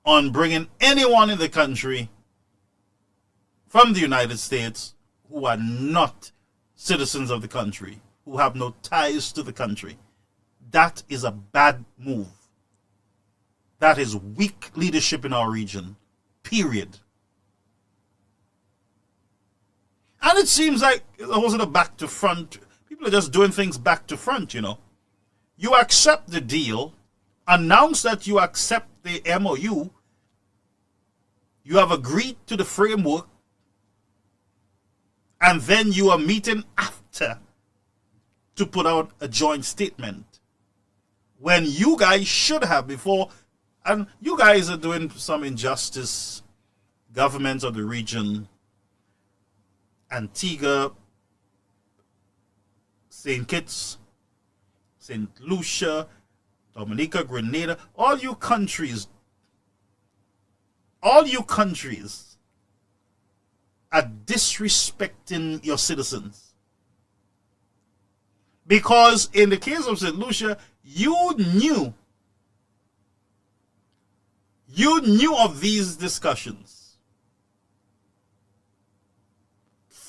on bringing anyone in the country from the United States who are not citizens of the country, who have no ties to the country. That is a bad move. That is weak leadership in our region, period. And it seems like it wasn't a back to front. People are just doing things back to front, You accept the deal, announce that you accept the MOU, you have agreed to the framework, and then you are meeting after to put out a joint statement. When you guys should have before, and you guys are doing some injustice, governments of the region, Antigua, St. Kitts, St. Lucia, Dominica, Grenada, all you countries are disrespecting your citizens. Because in the case of St. Lucia, you knew of these discussions.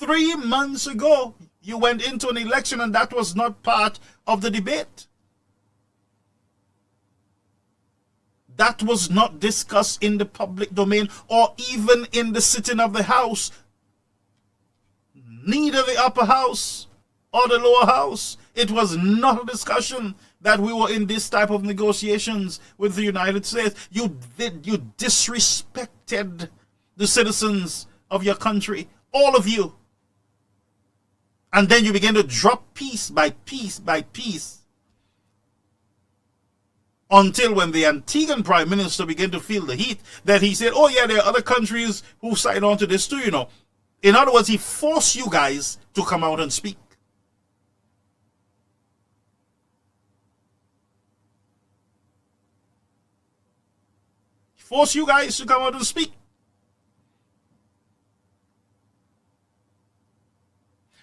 3 months ago, you went into an election and that was not part of the debate. That was not discussed in the public domain or even in the sitting of the House. Neither the upper house or the lower house. It was not a discussion that we were in this type of negotiations with the United States. You disrespected the citizens of your country, all of you. And then you begin to drop piece by piece by piece until when the Antiguan Prime Minister began to feel the heat, that he said, oh yeah, there are other countries who signed on to this too, you know. In other words, he forced you guys to come out and speak. He forced you guys to come out and speak.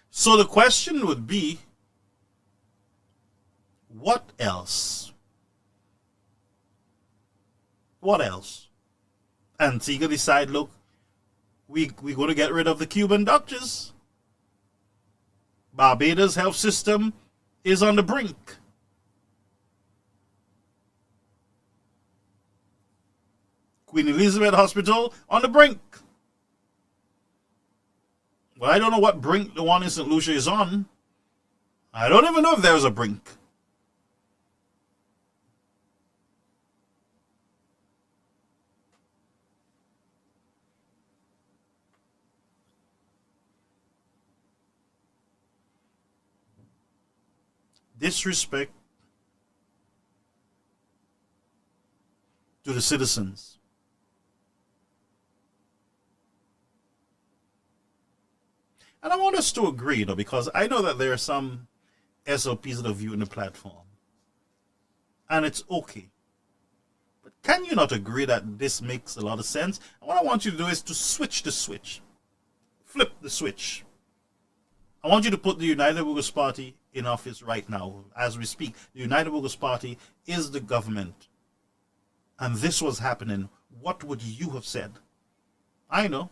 So the question would be, what else? What else? Antigua decide, look, we're going to get rid of the Cuban doctors. Barbados' health system is on the brink. Queen Elizabeth Hospital on the brink. Well, I don't know what brink the one in St. Lucia is on. I don't even know if there's a brink. Disrespect to the citizens. And I want us to agree, though, because I know that there are some SOPs that are viewing the platform. And it's okay. But can you not agree that this makes a lot of sense? And what I want you to do is to switch the switch. Flip the switch. I want you to put the United Workers' Party in office right now. As we speak, the United Workers' Party is the government. And this was happening. What would you have said? I know.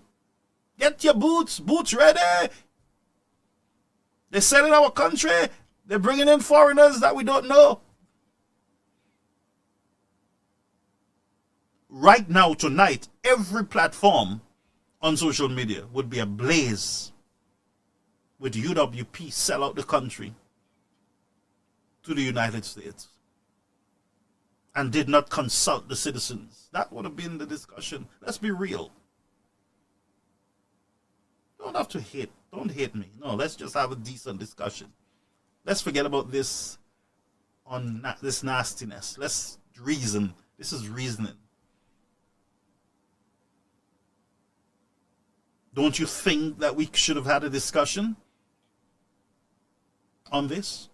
Get your boots ready. They're selling our country. They're bringing in foreigners that we don't know. Right now, tonight, every platform on social media would be ablaze with UWP sell out the country to the United States and did not consult the citizens. That would have been the discussion. Let's be real. Don't have to hate. Don't hate me. No, let's just have a decent discussion. Let's forget about this this nastiness. Let's reason. This is reasoning. Don't you think that we should have had a discussion on this?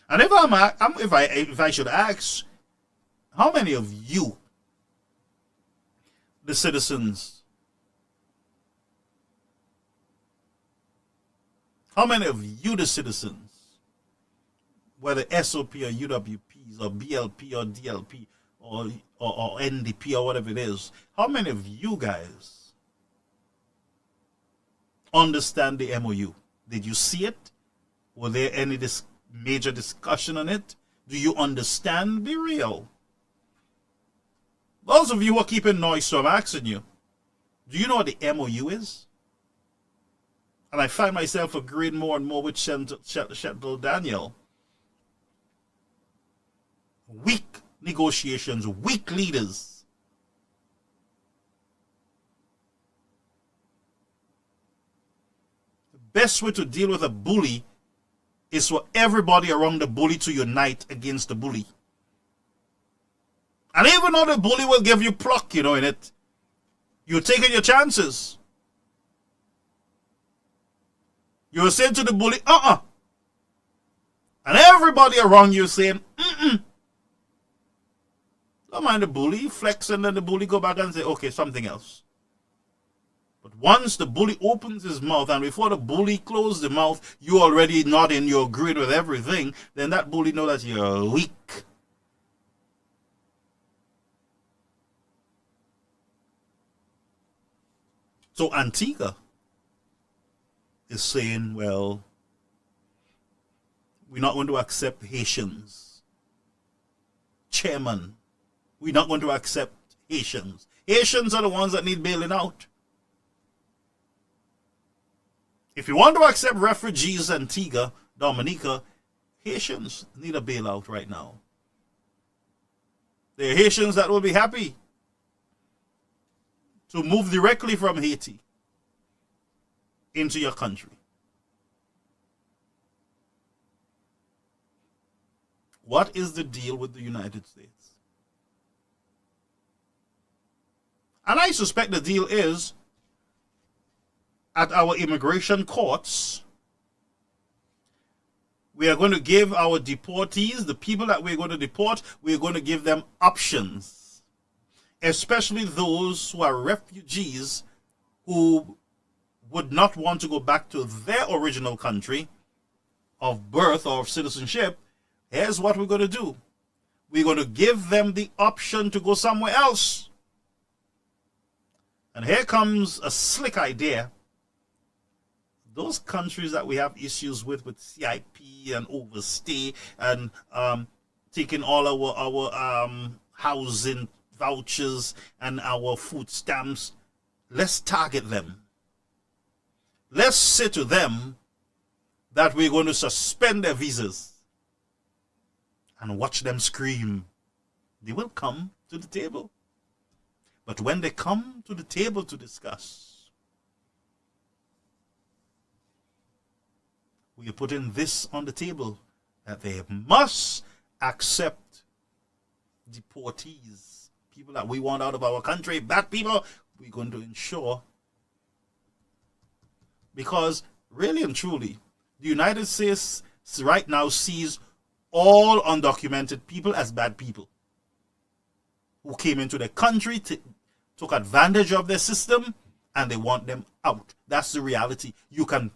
And if I should ask, how many of you, the citizens, how many of you, the citizens, whether SOP or UWPs or BLP or DLP or NDP or whatever it is, how many of you guys understand the MOU? Did you see it? Were there any major discussion on it? Do you understand? Be real. Those of you who are keeping noise, so I'm asking you, do you know what the MOU is? And I find myself agreeing more and more with Chantal Daniel. Weak negotiations, weak leaders. The best way to deal with a bully is for everybody around the bully to unite against the bully. And even though the bully will give you pluck, in it, you're taking your chances. You're saying to the bully, And everybody around you saying, Don't mind the bully, flex, and then the bully go back and say, okay, something else. But once the bully opens his mouth, and before the bully closes the mouth, you already nodding, you're agreed with everything, then that bully knows that you're weak. So Antigua is saying, well, we're not going to accept Haitians. Chairman, we're not going to accept Haitians. Haitians are the ones that need bailing out. If you want to accept refugees, Antigua, Dominica, Haitians need a bailout right now. There are Haitians that will be happy to move directly from Haiti into your country. What is the deal with the United States? And I suspect the deal is, at our immigration courts, we are going to give our deportees, the people that we're going to deport, we're going to give them options. Especially those who are refugees who would not want to go back to their original country of birth or of citizenship. Here's what we're going to do. We're going to give them the option to go somewhere else. And here comes a slick idea. Those countries that we have issues with CIP and overstay and taking all our housing vouchers and our food stamps, let's target them. Let's say to them that we're going to suspend their visas and watch them scream. They will come to the table. But when they come to the table to discuss, we are putting this on the table, that they must accept deportees, people that we want out of our country, bad people. We're going to ensure, because really and truly, the United States right now sees all undocumented people as bad people who came into the country, took advantage of their system, and they want them out. That's the reality. You can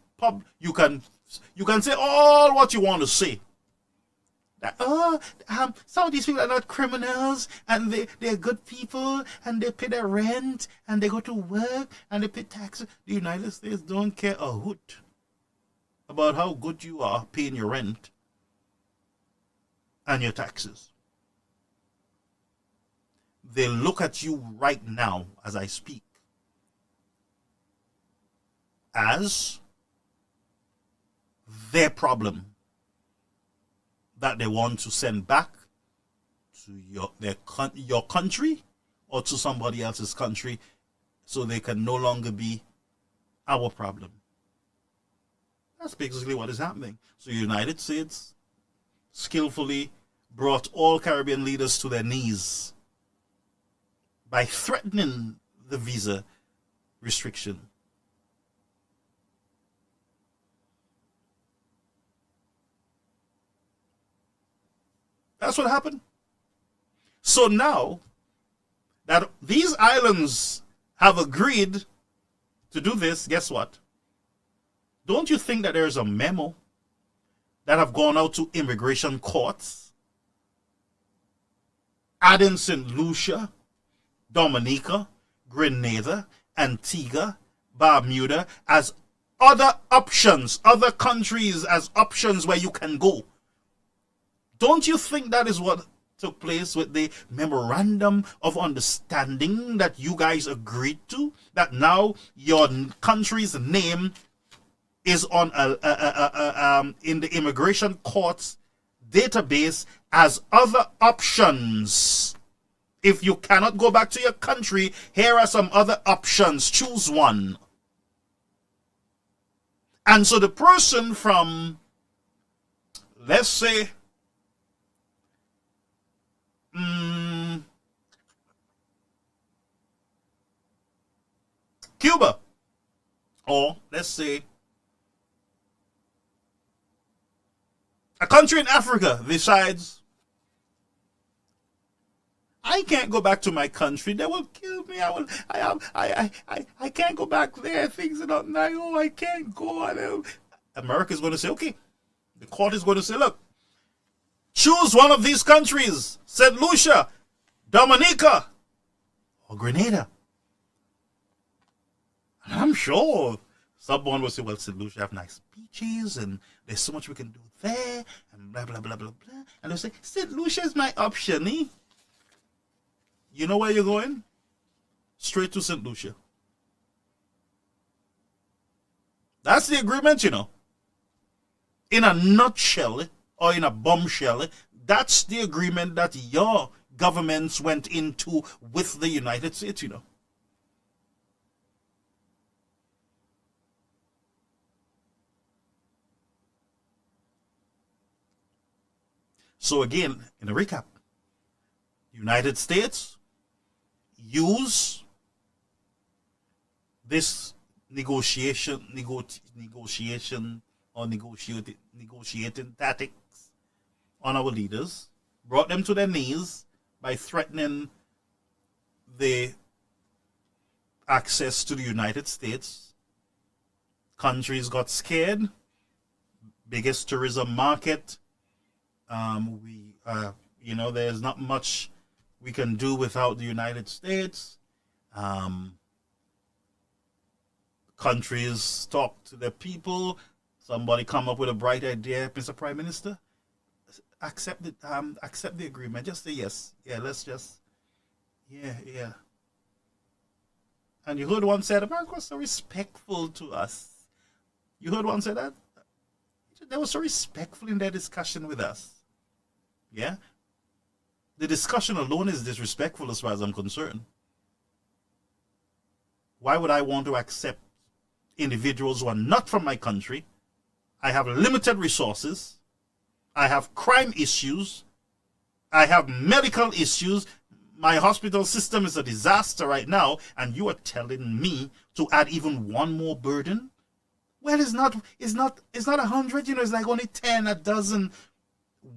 say all what you want to say. That some of these people are not criminals, and they're good people, and they pay their rent, and they go to work, and they pay taxes. The United States don't care a hoot about how good you are paying your rent and your taxes. They look at you right now as I speak as their problem that they want to send back to your country or to somebody else's country, so they can no longer be our problem. That's basically what is happening. So the United States skillfully brought all Caribbean leaders to their knees by threatening the visa restriction. That's what happened. So now that these islands have agreed to do this, guess what? Don't you think that there's a memo that have gone out to immigration courts adding St. Lucia, Dominica, Grenada, Antigua, Bermuda as other options, other countries as options where you can go? Don't you think that is what took place with the memorandum of understanding that you guys agreed to? That now your country's name is on in the immigration court's database as other options. If you cannot go back to your country, here are some other options. Choose one. And so the person from, let's say, Cuba, or let's say a country in Africa decides, I can't go back to my country. They will kill me. I can't go back there. Things are not nice. Oh, I can't go. America's going to say, okay. The court is going to say, look, choose one of these countries, St. Lucia, Dominica, or Grenada. And I'm sure someone will say, well, St. Lucia have nice beaches and there's so much we can do there and blah, blah, blah, blah, blah. And they'll say, St. Lucia is my option, eh? You know where you're going? Straight to St. Lucia. That's the agreement, you know. In a nutshell, or in a bombshell, that's the agreement that your governments went into with the United States, you know. So again, in a recap, United States use this negotiating tactics on our leaders, brought them to their knees by threatening the access to the United States. Countries got scared. Biggest tourism market. There's not much we can do without the United States. Countries talk to their people. Somebody come up with a bright idea, Mr. Prime Minister. Accept the agreement. Just say yes. Yeah, let's just. Yeah. And you heard one say, America was so respectful to us. You heard one say that? They were so respectful in their discussion with us. Yeah? The discussion alone is disrespectful as far as I'm concerned. Why would I want to accept individuals who are not from my country? I have limited resources. I have crime issues. I have medical issues. My hospital system is a disaster right now, and you are telling me to add even one more burden? Well, it's not 100, it's like only 10, a dozen.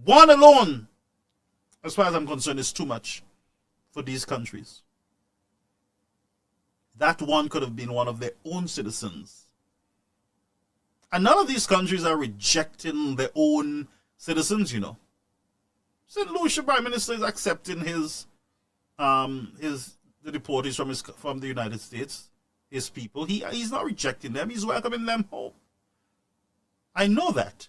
One alone, as far as I'm concerned, is too much for these countries. That one could have been one of their own citizens. And none of these countries are rejecting their own citizens, you know. St. Lucia Prime Minister is accepting the deportees from the United States, his people. He's not rejecting them, he's welcoming them home. I know that.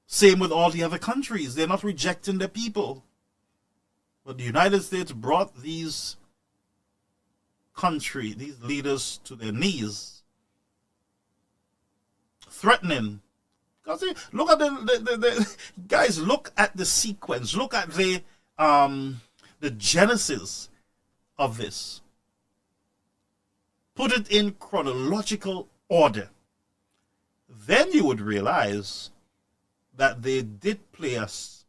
Same with all the other countries. They're not rejecting their people. But the United States brought these leaders to their knees, threatening. Because look at the guys, look at the sequence, look at the genesis of this. Put it in chronological order. Then you would realize that they did play us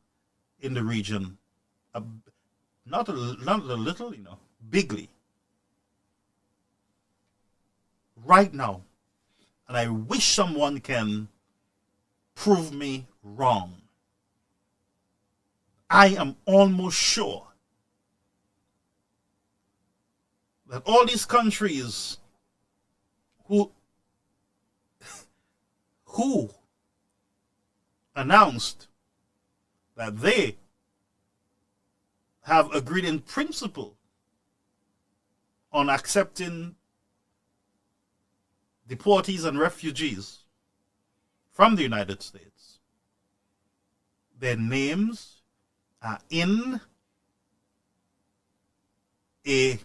in the region, not a little, bigly. Right now. And I wish someone can prove me wrong. I am almost sure that all these countries who announced that they have agreed in principle on accepting deportees and refugees from the United States, their names are in a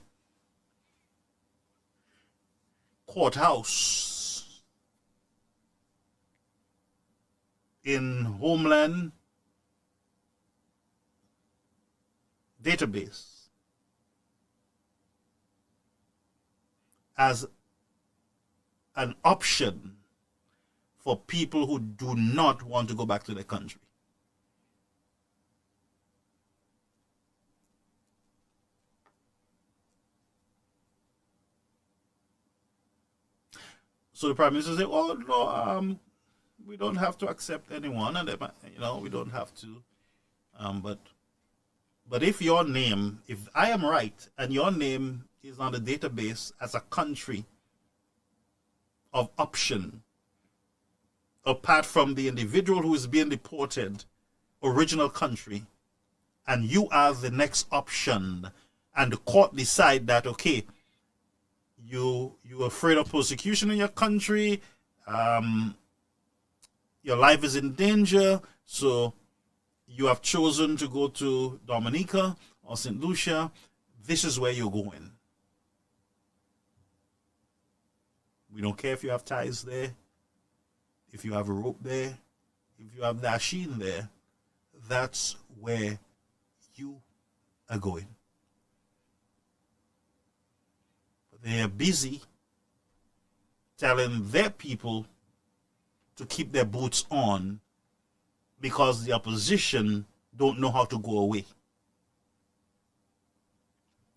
courthouse in Homeland database as an option for people who do not want to go back to their country. So the Prime Minister said, "Oh no, we don't have to accept anyone, and we don't have to. But if I am right, and your name is on the database as a country of option, apart from the individual who is being deported, original country, and you are the next option, and the court decide that, okay, you're afraid of persecution in your country. Your life is in danger, so you have chosen to go to Dominica or St. Lucia. This is where you're going. We don't care if you have ties there, if you have a rope there, if you have Dasheen there. That's where you are going. But they are busy telling their people to keep their boots on because the opposition don't know how to go away.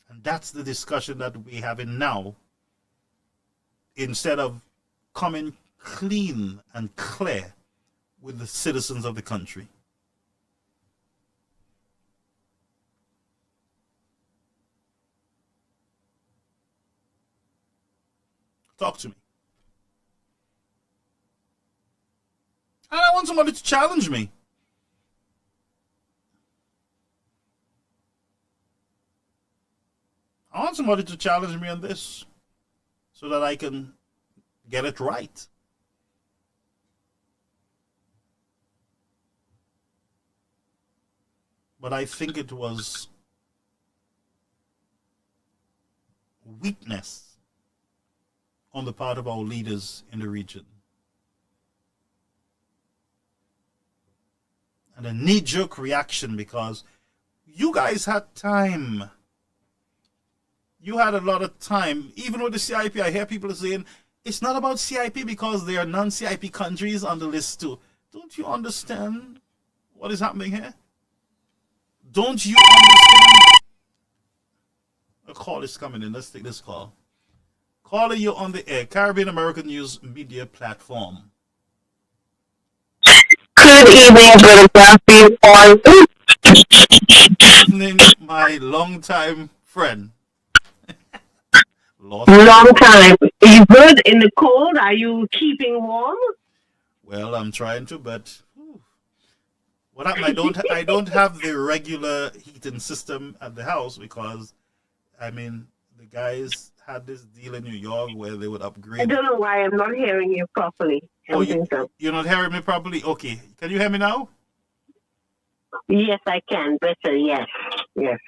And that's the discussion that we're having now. Instead of coming clean and clear with the citizens of the country. Talk to me. And I want somebody to challenge me. I want somebody to challenge me on this so that I can get it right. But I think it was weakness on the part of our leaders in the region. And a knee-jerk reaction because you guys had time. You had a lot of time. Even with the CIP, I hear people saying, it's not about CIP because there are non-CIP countries on the list too. Don't you understand what is happening here? Don't you understand? A call is coming in. Let's take this call. Calling you on the air, Caribbean American News Media Platform. Good evening, Brother Duffy. Good evening, my long-time friend. Long time. Are you good in the cold? Are you keeping warm? Well, I'm trying to, but what happened? I don't have the regular heating system at the house because, I mean, the guys had this deal in New York where they would upgrade. I don't know why I'm not hearing you properly. You're not hearing me properly? Okay. Can you hear me now? Yes, I can. Better, yes. Yes.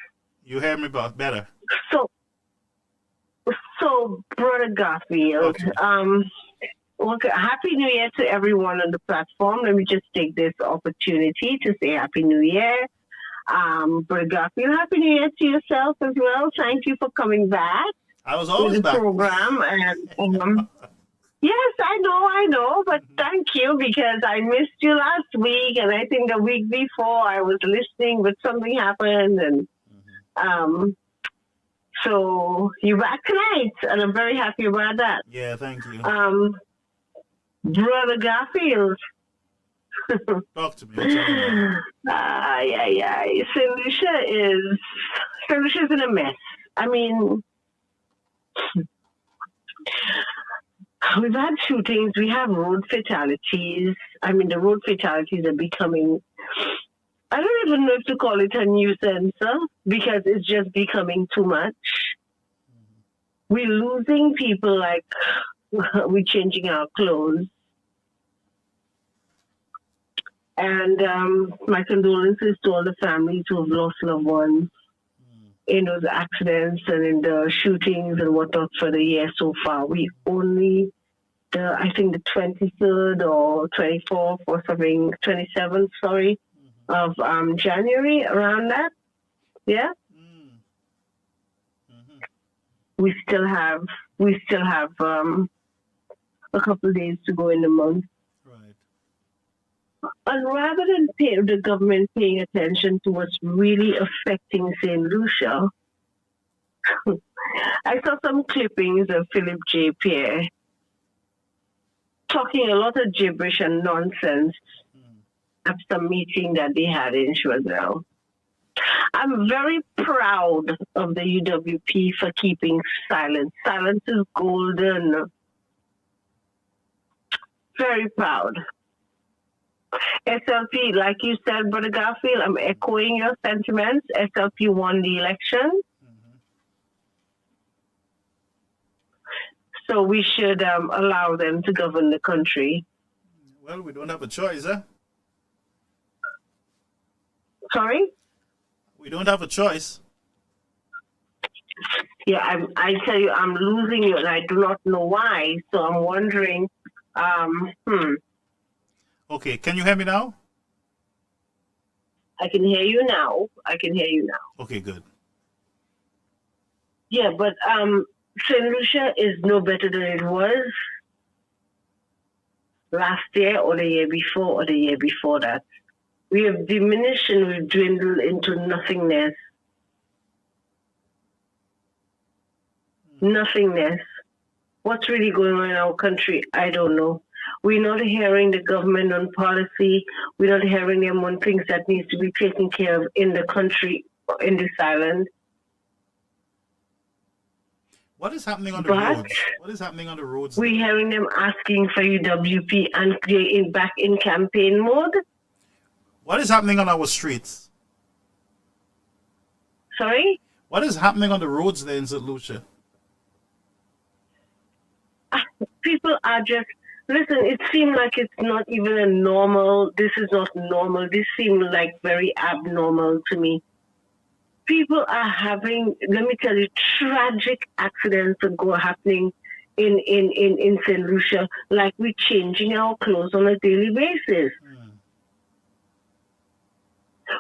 You hear me better? So, Brother Garfield, okay. Happy New Year to everyone on the platform. Let me just take this opportunity to say Happy New Year. Brother Garfield, Happy New Year to yourself as well. Thank you for coming back. I was always back. Program and yes, I know, but thank you because I missed you last week, and I think the week before I was listening, but something happened, and so you're back tonight, and I'm very happy about that. Yeah, thank you. Brother Garfield. Talk to me. St. Lucia is in a mess. I mean, we've had shootings, we have road fatalities. I mean, the road fatalities are becoming, I don't even know if to call it a nuisance, because it's just becoming too much. We're losing people like we're changing our clothes. And my condolences to all the families who have lost loved ones in those accidents and in the shootings and whatnot for the year so far. We only, I think the 23rd or 24th or something, 27th, sorry, of January, around that. Yeah? We still have a couple of days to go in the month. And rather than the government paying attention to what's really affecting St. Lucia, I saw some clippings of Philip J. Pierre talking a lot of gibberish and nonsense at some meeting that they had in Choiseul. I'm very proud of the UWP for keeping silent. Silence is golden. Very proud. SLP, like you said, Brother Garfield, I'm echoing your sentiments. SLP won the election. So we should allow them to govern the country. Well, we don't have a choice, eh? Sorry? We don't have a choice. Yeah, I tell you, I'm losing you, and I do not know why. So I'm wondering, Okay, can you hear me now? I can hear you now. Okay, good. Yeah, but St. Lucia is no better than it was last year or the year before or the year before that. We have diminished and we've dwindled into nothingness. Nothingness. What's really going on in our country? I don't know. We're not hearing the government on policy. We're not hearing them on things that needs to be taken care of in the country, in this island. What is happening on the roads? What is happening on the roads? We're hearing them asking for UWP and they're back in campaign mode. What is happening on our streets? Sorry? What is happening on the roads there in St. Lucia? People are just, listen, it seems like it's not even a normal, this is not normal. This seems like very abnormal to me. People are having, let me tell you, tragic accidents are happening in St. Lucia, like we're changing our clothes on a daily basis.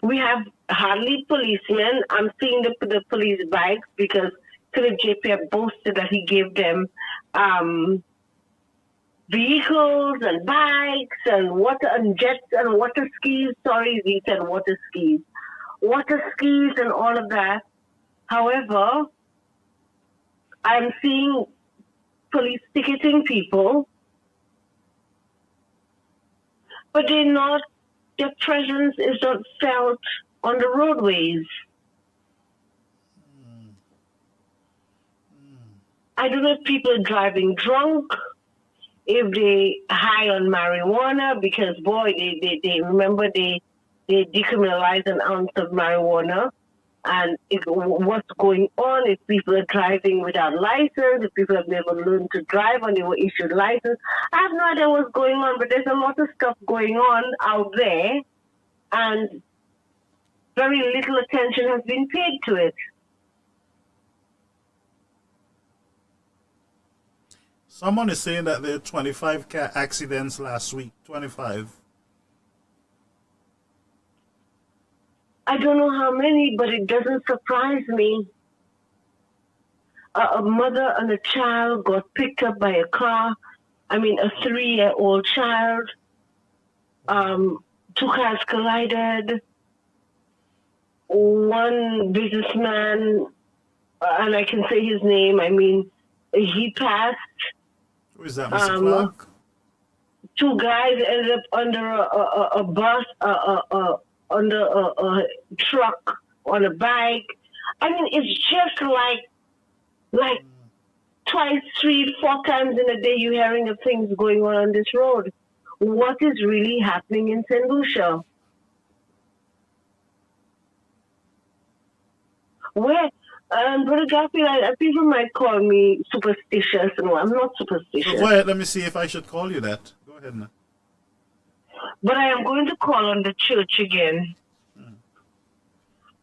We have hardly policemen. I'm seeing the police bikes because Philip JP boasted that he gave them vehicles and bikes and water and jets and water skis. Sorry, he said water skis. Water skis and all of that. However, I'm seeing police ticketing people, but their presence is not felt on the roadways. I don't know if people are driving drunk, if they high on marijuana, because boy, they remember they decriminalized an ounce of marijuana, and what's going on if people are driving without license, if people have never learned to drive and they were issued license. I have no idea what's going on, but there's a lot of stuff going on out there, and very little attention has been paid to it. Someone is saying that there are 25 car accidents last week. 25. I don't know how many, but it doesn't surprise me. A mother and a child got picked up by a car. I mean, a 3-year-old child. 2 cars collided. One businessman, and I can say his name, I mean, he passed. Who is that, Mr. Clark? 2 guys ended up under a bus, under a truck, on a bike. I mean, it's just like twice, 3, 4 times in a day you're hearing of things going on this road. What is really happening in St. Lucia? Where? Brother Garfield, people might call me superstitious. No, I'm not superstitious. So go ahead, let me see if I should call you that. Go ahead now. But I am going to call on the church again.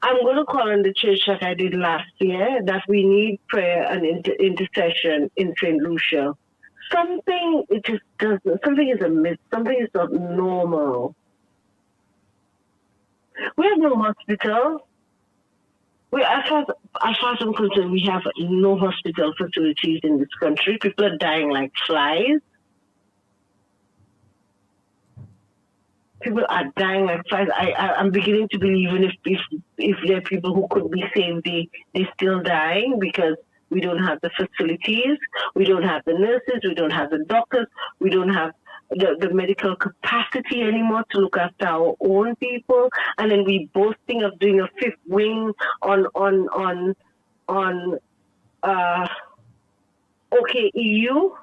I'm going to call on the church like I did last year, that we need prayer and intercession in St. Lucia. Something is amiss. Something is not normal. We have no hospital. As far as I'm concerned, we have no hospital facilities in this country. People are dying like flies. People are dying like flies. I'm beginning to believe even if there are people who could be saved, they're still dying because we don't have the facilities, we don't have the nurses, we don't have the doctors, we don't have the medical capacity anymore to look after our own people, and then we boasting of doing a 5th wing on OKEU.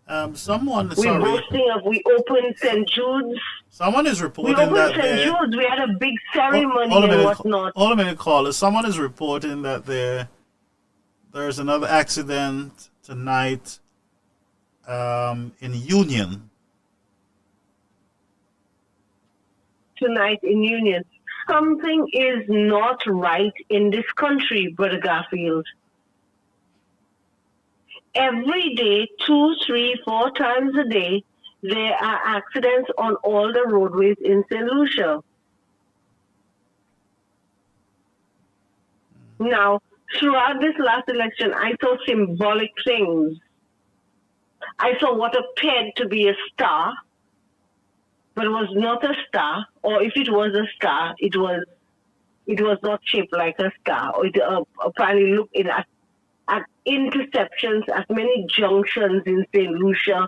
We're boasting of we opened St. Jude's. Someone is reporting we that opened St. Jude's. We had a big ceremony and whatnot. Hold a minute, caller. Someone is reporting that there's another accident tonight in Union. Tonight in Union. Something is not right in this country, Brother Garfield. Every day, 2, 3, 4 times a day, there are accidents on all the roadways in St. Lucia. Now, throughout this last election, I saw symbolic things. I saw what appeared to be a star, but it was not a star, or if it was a star, it was not shaped like a star. It apparently looked at interceptions at many junctions in St. Lucia,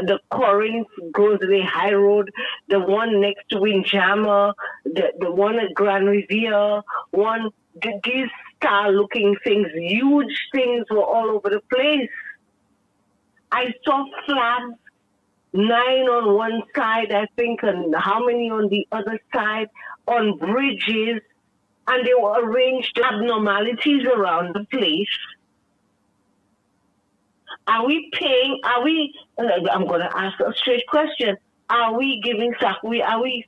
the Corinth Grosley High Road, the one next to Windjammer, the one at Grand Riviere, these star-looking things, huge things were all over the place. I saw flags, 9 on one side, I think, and how many on the other side, on bridges, and they were arranged abnormalities around the place. I'm going to ask a straight question. Are we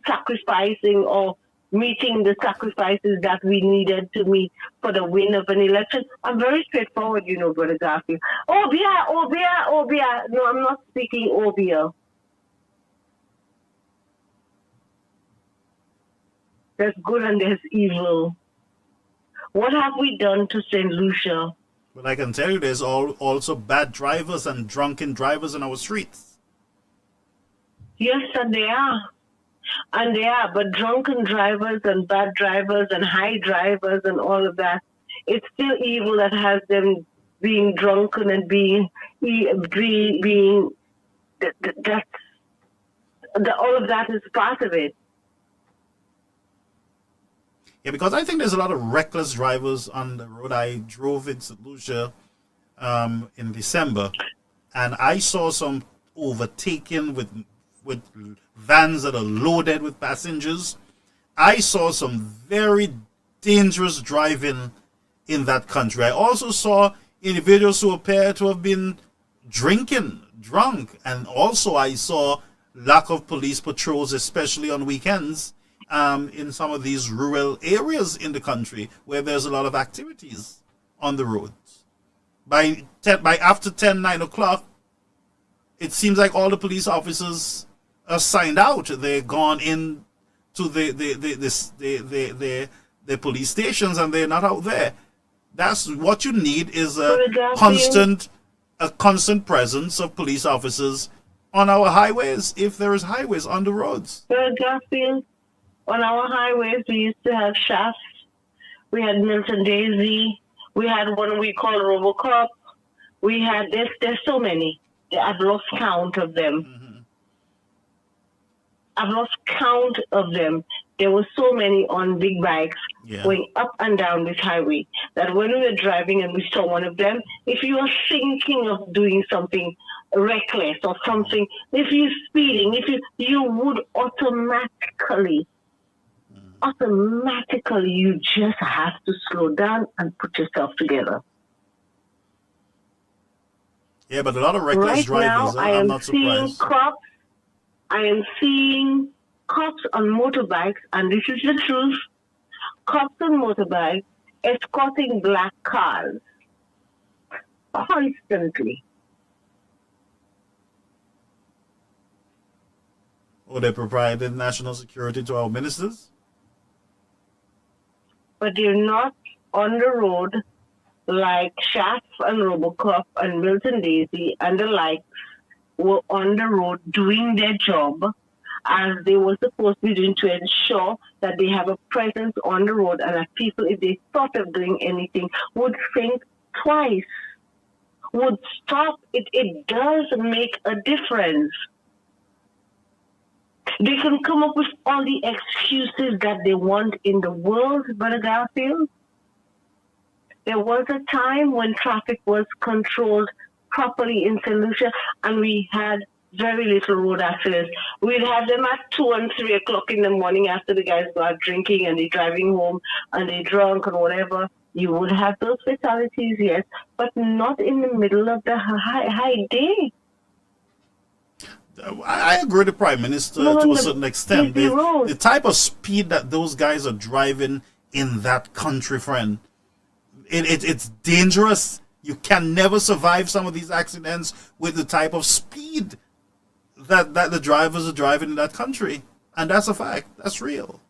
sacrificing or meeting the sacrifices that we needed to meet for the win of an election? I'm very straightforward, Brother Garfield. Obia. No, I'm not speaking Obia. There's good and there's evil. What have we done to St. Lucia? But I can tell you there's also bad drivers and drunken drivers in our streets. Yes, and they are. And they are, but drunken drivers and bad drivers and high drivers and all of that, it's still evil that has them being drunken and all of that is part of it. Yeah, because I think there's a lot of reckless drivers on the road. I drove in St. Lucia in December, and I saw some overtaken with vans that are loaded with passengers. I saw some very dangerous driving in that country. I also saw individuals who appear to have been drunk, and also I saw lack of police patrols, especially on weekends, in some of these rural areas in the country where there's a lot of activities on the roads. By after 10, 9 o'clock, it seems like all the police officers are signed out. They're gone in to the police stations and they're not out there. That's what you need, is a constant presence of police officers on our highways, if there is highways on the roads. Garfield, on our highways, we used to have shafts. We had Milton Daisy. We had one we called Robocop. We had there's so many. I've lost count of them. Mm-hmm. I've lost count of them. There were so many on big bikes going up and down this highway that when we were driving and we saw one of them, if you were thinking of doing something reckless or something, if you're speeding, you would automatically, you just have to slow down and put yourself together. Yeah, but a lot of reckless drivers, I'm not surprised. I am seeing cops on motorbikes, and this is the truth, cops on motorbikes escorting black cars constantly. Oh, they provided national security to our ministers? But they're not on the road like Shaft and Robocop and Milton Daisy and the likes were on the road doing their job as they were supposed to be doing, to ensure that they have a presence on the road and that people, if they thought of doing anything, would think twice, would stop. It does make a difference. They can come up with all the excuses that they want in the world, Brother Garfield. There was a time when traffic was controlled properly in St. Lucia, and we had very little road accidents. We'd have them at 2 and 3 o'clock in the morning after the guys go out drinking and they're driving home and they're drunk and whatever. You would have those fatalities, yes, but not in the middle of the high day. I agree with the Prime Minister Not to on a the certain extent. busy road. The type of speed that those guys are driving in that country, friend, it's dangerous. You can never survive some of these accidents with the type of speed that the drivers are driving in that country. And that's a fact. That's real.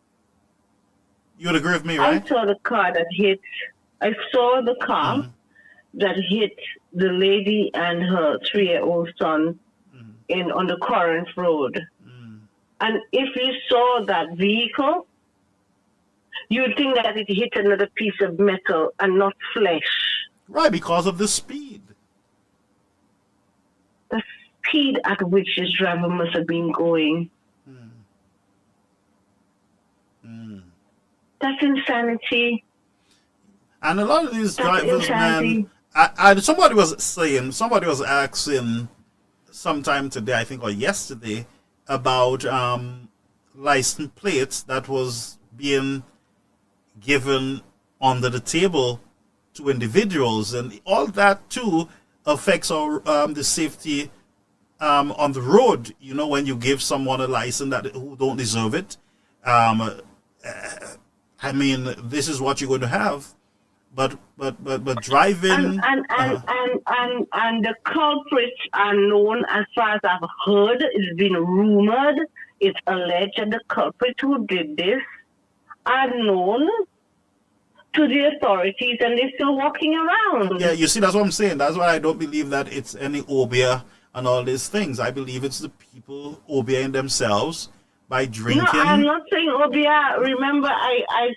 You would agree with me, right? I saw the car that hit the lady and her 3-year-old son on the Corinth Road. And if you saw that vehicle, you would think that it hit another piece of metal and not flesh. Right, because of the speed. The speed at which this driver must have been going. That's insanity. And a lot of these drivers, man, somebody was asking sometime today, I think, or yesterday, about license plates that was being given under the table to individuals, and all that too affects our the safety on the road. You know, when you give someone a license who don't deserve it, I mean, this is what you're going to have. But driving and the culprits are known. As far as I've heard, it's been rumored, it's alleged that the culprits who did this are known to the authorities, and they're still walking around. Yeah, you see, that's what I'm saying. That's why I don't believe that it's any obia and all these things. I believe it's the people obiaing themselves by drinking. No, I'm not saying obia. Remember, I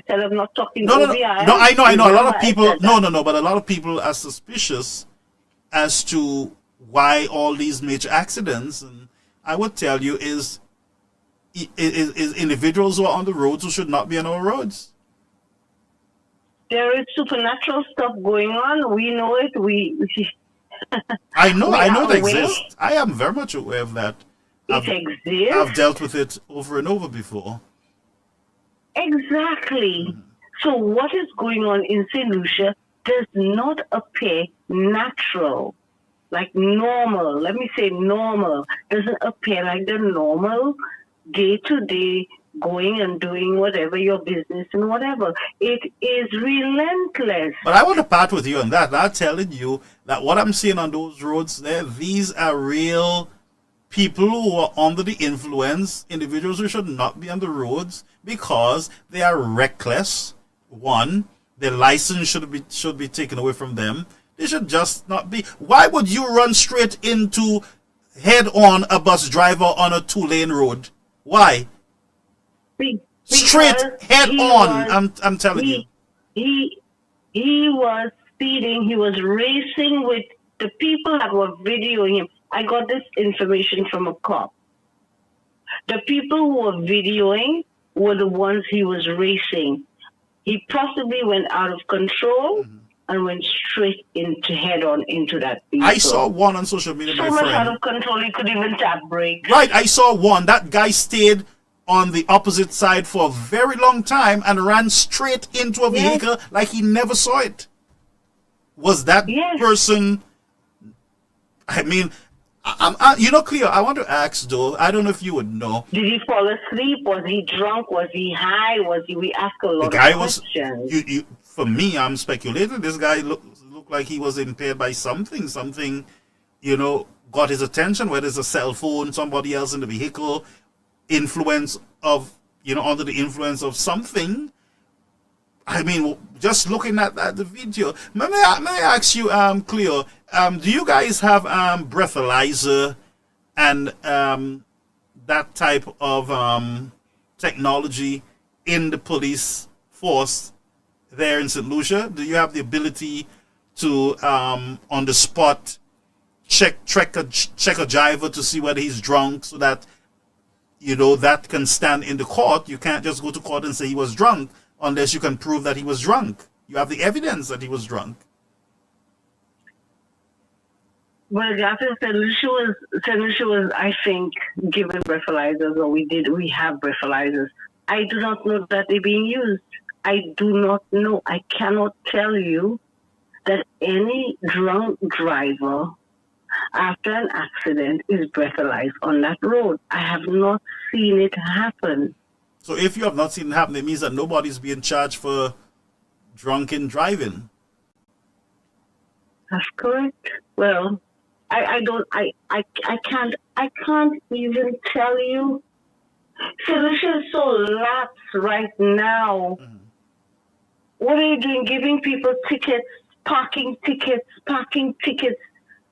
said I'm not talking obia. No, I know. A lot of people, but a lot of people are suspicious as to why all these major accidents. And I would tell you is individuals who are on the roads who should not be on our roads. There is supernatural stuff going on. We know it. I know it exists. I am very much aware of that. It exists. I've dealt with it over and over before. Exactly. So what is going on in St. Lucia does not appear natural, like normal. Let me say normal. Doesn't appear like the normal day-to-day going and doing whatever your business and whatever. It is relentless. But I want to part with you on that. I'm telling you that what I'm seeing on those roads there, these are real people who are under the influence, individuals who should not be on the roads because they are reckless. One, their license should be taken away from them. They should just not be. Why would you run straight into head-on a bus driver on a 2-lane road? Why? Straight head-on. I'm telling you. He was speeding. He was racing with the people that were videoing him. I got this information from a cop. The people who were videoing were the ones he was racing. He possibly went out of control and went straight into head-on into that vehicle. I saw one on social media, my so much friend. out of control, he could even tap brakes. Right, I saw one. That guy stayed on the opposite side for a very long time and ran straight into a vehicle like he never saw it. Was that person... I mean... Cleo, I want to ask though, I don't know if you would know. Did he fall asleep? Was he drunk? Was he high? We ask a lot of questions. For me, I'm speculating. This guy looked like he was impaired by something. Something, got his attention, whether it's a cell phone, somebody else in the vehicle, influence of, under the influence of something. I mean, just looking at the video, may I ask you, Cleo, do you guys have breathalyzer and that type of technology in the police force there in St. Lucia? Do you have the ability to, on the spot, check a driver to see whether he's drunk so that, that can stand in the court? You can't just go to court and say he was drunk unless you can prove that he was drunk. You have the evidence that he was drunk. Well, after St. Lucia was, I think, given breathalyzers, or we have breathalyzers. I do not know that they're being used. I do not know. I cannot tell you that any drunk driver after an accident is breathalyzed on that road. I have not seen it happen. So if you have not seen it happen, it means that nobody's being charged for drunken driving. That's correct. Well, I can't even tell you. Solution is so lapsed right now. Mm-hmm. What are you doing? Giving people tickets, parking tickets.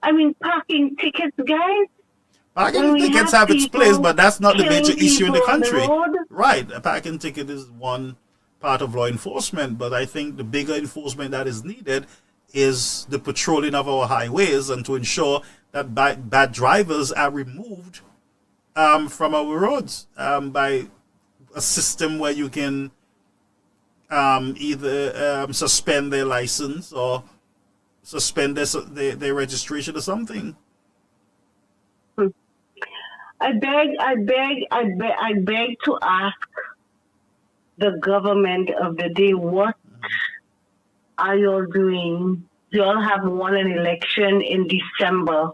I mean, parking tickets, guys. Parking tickets have its place, but that's not the major issue in the country. Right, a parking ticket is one part of law enforcement, but I think the bigger enforcement that is needed is the patrolling of our highways and to ensure that bad drivers are removed from our roads by a system where you can either suspend their license or suspend their registration or something. I beg to ask the government of the day, what are y'all doing? Y'all have won an election in December.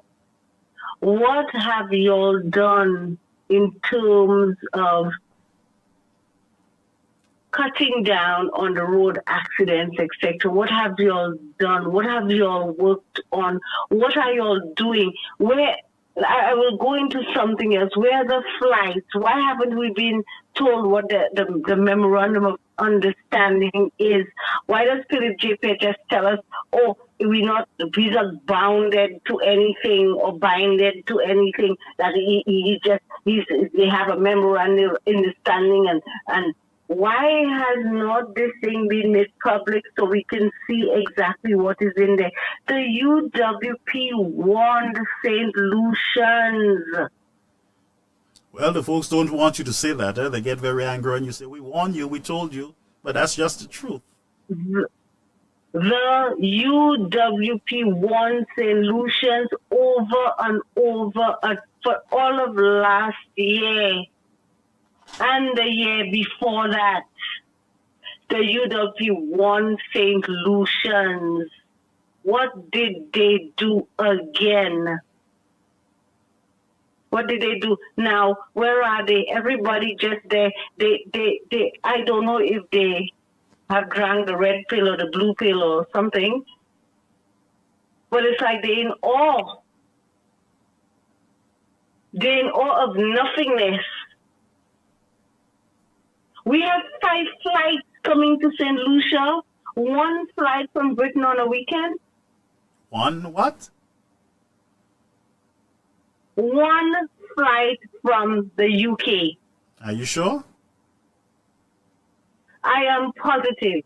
What have y'all done in terms of cutting down on the road accidents, etc.? What have y'all done? What have y'all worked on? What are y'all doing? Where I will go into something else. Where are the flights? Why haven't we been told what the memorandum of understanding is? Why does Philip J. just tell us, oh, we're not bounded to anything or binded to anything, that they have a memorandum of understanding, and why has not this thing been made public so we can see exactly what is in there? The UWP warned St. Lucians. Well, the folks don't want you to say that. They get very angry and you say, we warned you, we told you, but that's just the truth. The UWP warned St. Lucians over and over for all of last year. And the year before that, the UWP won St. Lucians. What did they do again? What did they do? Now, where are they? Everybody just there. They I don't know if they have drank the red pill or the blue pill or something, but it's like they're in awe. They're in awe of nothingness. We have 5 flights coming to St. Lucia, 1 flight from Britain on a weekend. 1 what? 1 flight from the UK. Are you sure? I am positive.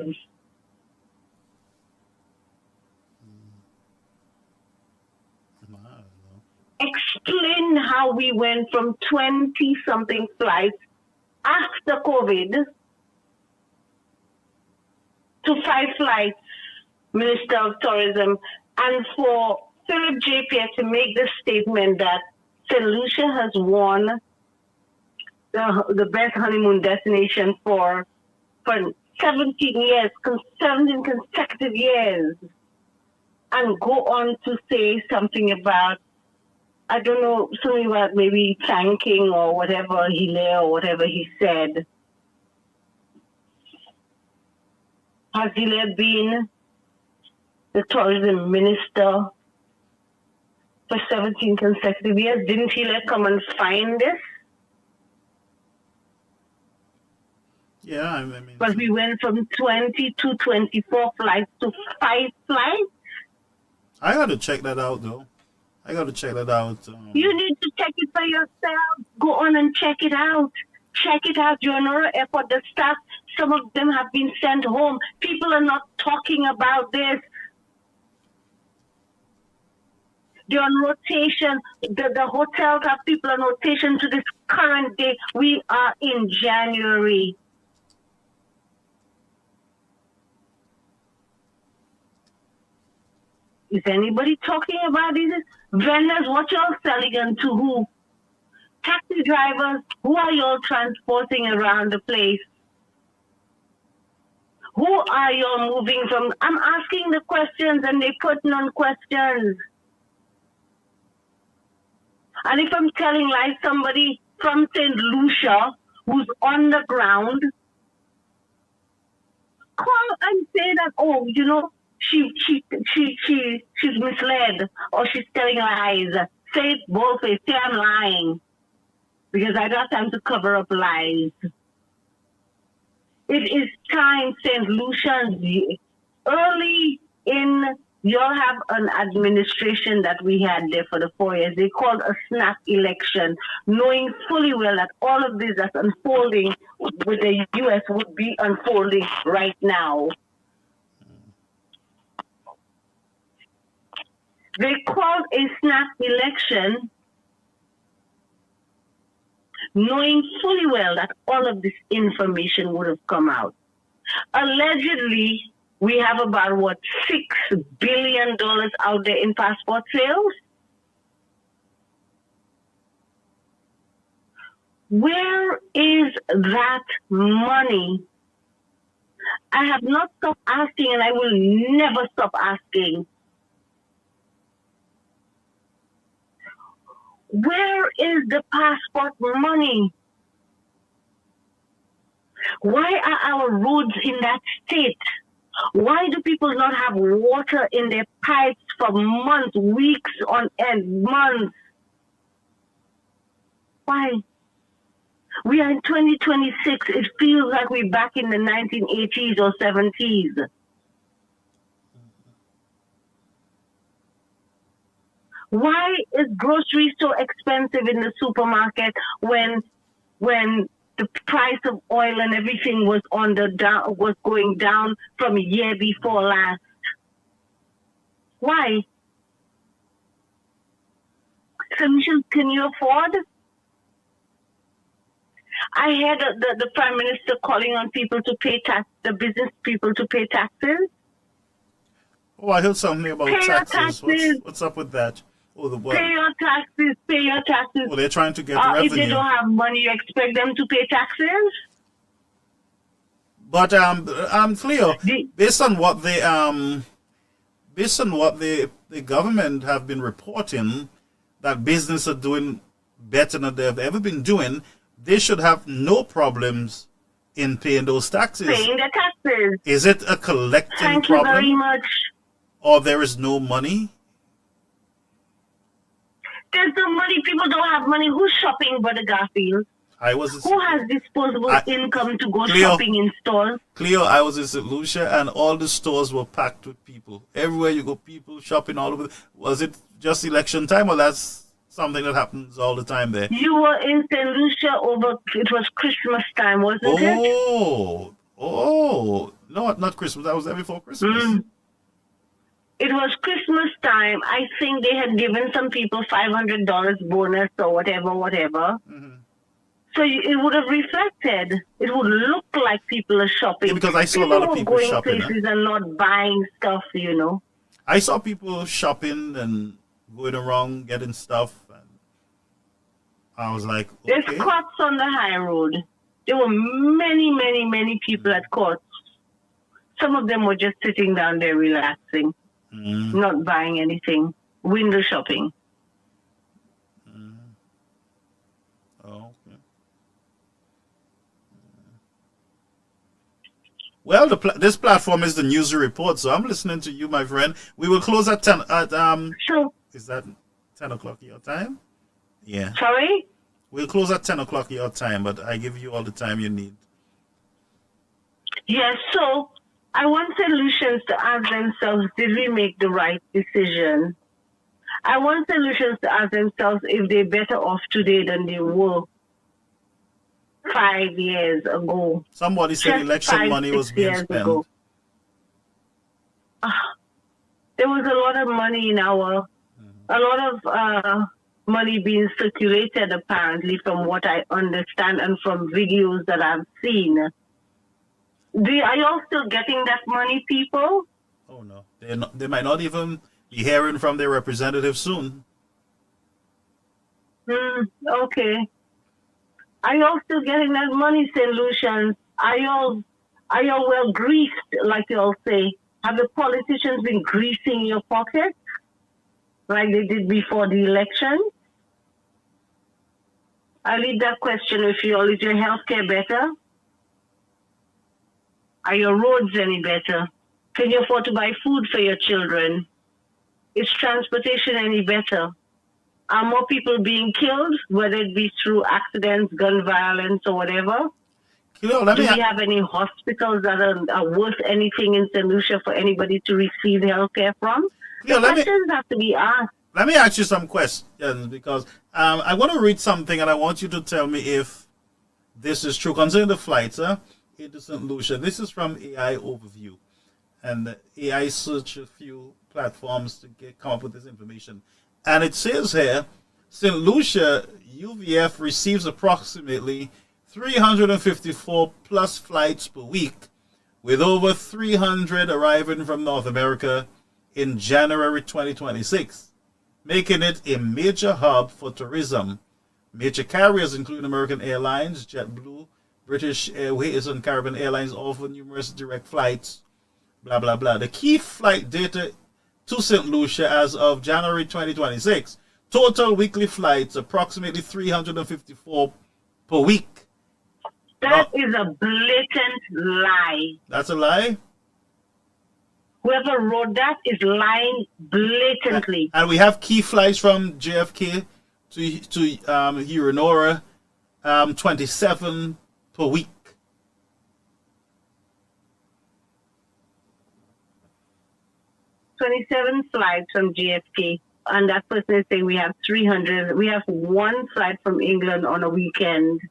Explain how we went from 20-something flights after COVID to 5 flights, Minister of Tourism, and for Philip J. Pierre to make the statement that St. Lucia has won the best honeymoon destination for 17 years, 17 consecutive years, and go on to say something about, I don't know, something about maybe thanking or whatever or whatever he said. Has Hilaire been the tourism minister for 17 consecutive years? Didn't Hilaire come and find this? Yeah, I mean. But we went from 20 to 24 flights to 5 flights. I got to check that out, though. You need to check it for yourself. Go on and check it out. Check it out. Jonora Airport, the staff, some of them have been sent home. People are not talking about this. They're on rotation. The hotels have people on rotation to this current day. We are in January. Is anybody talking about this? Vendors, what y'all selling and to who? Taxi drivers, who are y'all transporting around the place? Who are you moving from? I'm asking the questions and they put on questions. And if I'm telling like somebody from St. Lucia who's on the ground, call and say that, oh, you know, she's misled or she's telling lies. Say it boldly, say I'm lying. Because I don't have time to cover up lies. It is time, St. Lucians, early in, you'll have an administration that we had there for the 4 years. They called a snap election, knowing fully well that all of this that's unfolding with the U.S. would be unfolding right now. They called a snap election, knowing fully well that all of this information would have come out. Allegedly, we have about, what, $6 billion out there in passport sales? Where is that money? I have not stopped asking and I will never stop asking. Where is the passport money? Why are our roads in that state? Why do people not have water in their pipes for months, weeks on end, months? Why? We are in 2026. It feels like we're back in the 1980s or 70s. Why is groceries so expensive in the supermarket when the price of oil and everything was was going down from a year before last? Why? Solutions can you afford? I heard the Prime Minister calling on people to pay tax, the business people to pay taxes. Oh, I heard something about Pay your taxes. taxes. What's up with that? Oh, the what? Pay your taxes, pay your taxes. Oh, they're trying to get revenue. If they don't have money, you expect them to pay taxes? But Cleo, based on what the government have been reporting, that business are doing better than they've ever been doing, they should have no problems in paying those taxes. Paying the taxes. Is it a collecting Thank problem? you very much. Or there is no money? There's no money. People don't have money. Who's shopping, Brother Garfield? Who has disposable income to go shopping in stores? Cleo, I was in St. Lucia and all the stores were packed with people. Everywhere you go, people shopping all over. Was it just election time or that's something that happens all the time there? You were in St. Lucia it was Christmas time, wasn't it? Oh, no, not Christmas. That was there before Christmas. It was Christmas time. I think they had given some people $500 bonus or whatever. Mm-hmm. So it would have reflected. It would look like people are shopping. Yeah, because I saw a lot of people going shopping. Places and not buying stuff, you know. I saw people shopping and going around getting stuff. And I was like, okay. There's courts on the high road. There were many people at courts. Some of them were just sitting down there relaxing, not buying anything, window shopping. Oh, okay. Well, this platform is the News Report, so I'm listening to you, my friend. We will close at 10. Sure. Is that 10 o'clock your time? Yeah. Sorry? We'll close at 10 o'clock your time, but I give you all the time you need. Yes, so I want solutions to ask themselves, did we make the right decision? I want solutions to ask themselves if they're better off today than they were 5 years ago. Somebody said election money was being spent. There was a lot of money in a lot of money being circulated, apparently, from what I understand and from videos that I've seen. Are you all still getting that money, people? Oh, no. They might not even be hearing from their representative soon. Okay. Are you all still getting that money, St. Lucians? Are you all Are you well greased, like you all say? Have the politicians been greasing your pockets like they did before the election? I leave that question with you all. Is your healthcare better? Are your roads any better? Can you afford to buy food for your children? Is transportation any better? Are more people being killed, whether it be through accidents, gun violence, or whatever? Do we have any hospitals that are worth anything in St. Lucia for anybody to receive health care from? The questions have to be asked. Let me ask you some questions, because I want to read something and I want you to tell me if this is true concerning the flights into St. Lucia. This is from AI Overview, and AI searched a few platforms to come up with this information. And it says here, St. Lucia UVF receives approximately 354 plus flights per week, with over 300 arriving from North America in January 2026, making it a major hub for tourism. Major carriers include American Airlines, JetBlue, British Airways, and Caribbean Airlines offer numerous direct flights, blah, blah, blah. The key flight data to St. Lucia as of January 2026, total weekly flights approximately 354 per week. That is a blatant lie. That's a lie? Whoever wrote that is lying blatantly. And we have key flights from JFK to Uranora, 27 per week. 27 flights from JFK. And that person is saying we have 300. We have one flight from England on a weekend,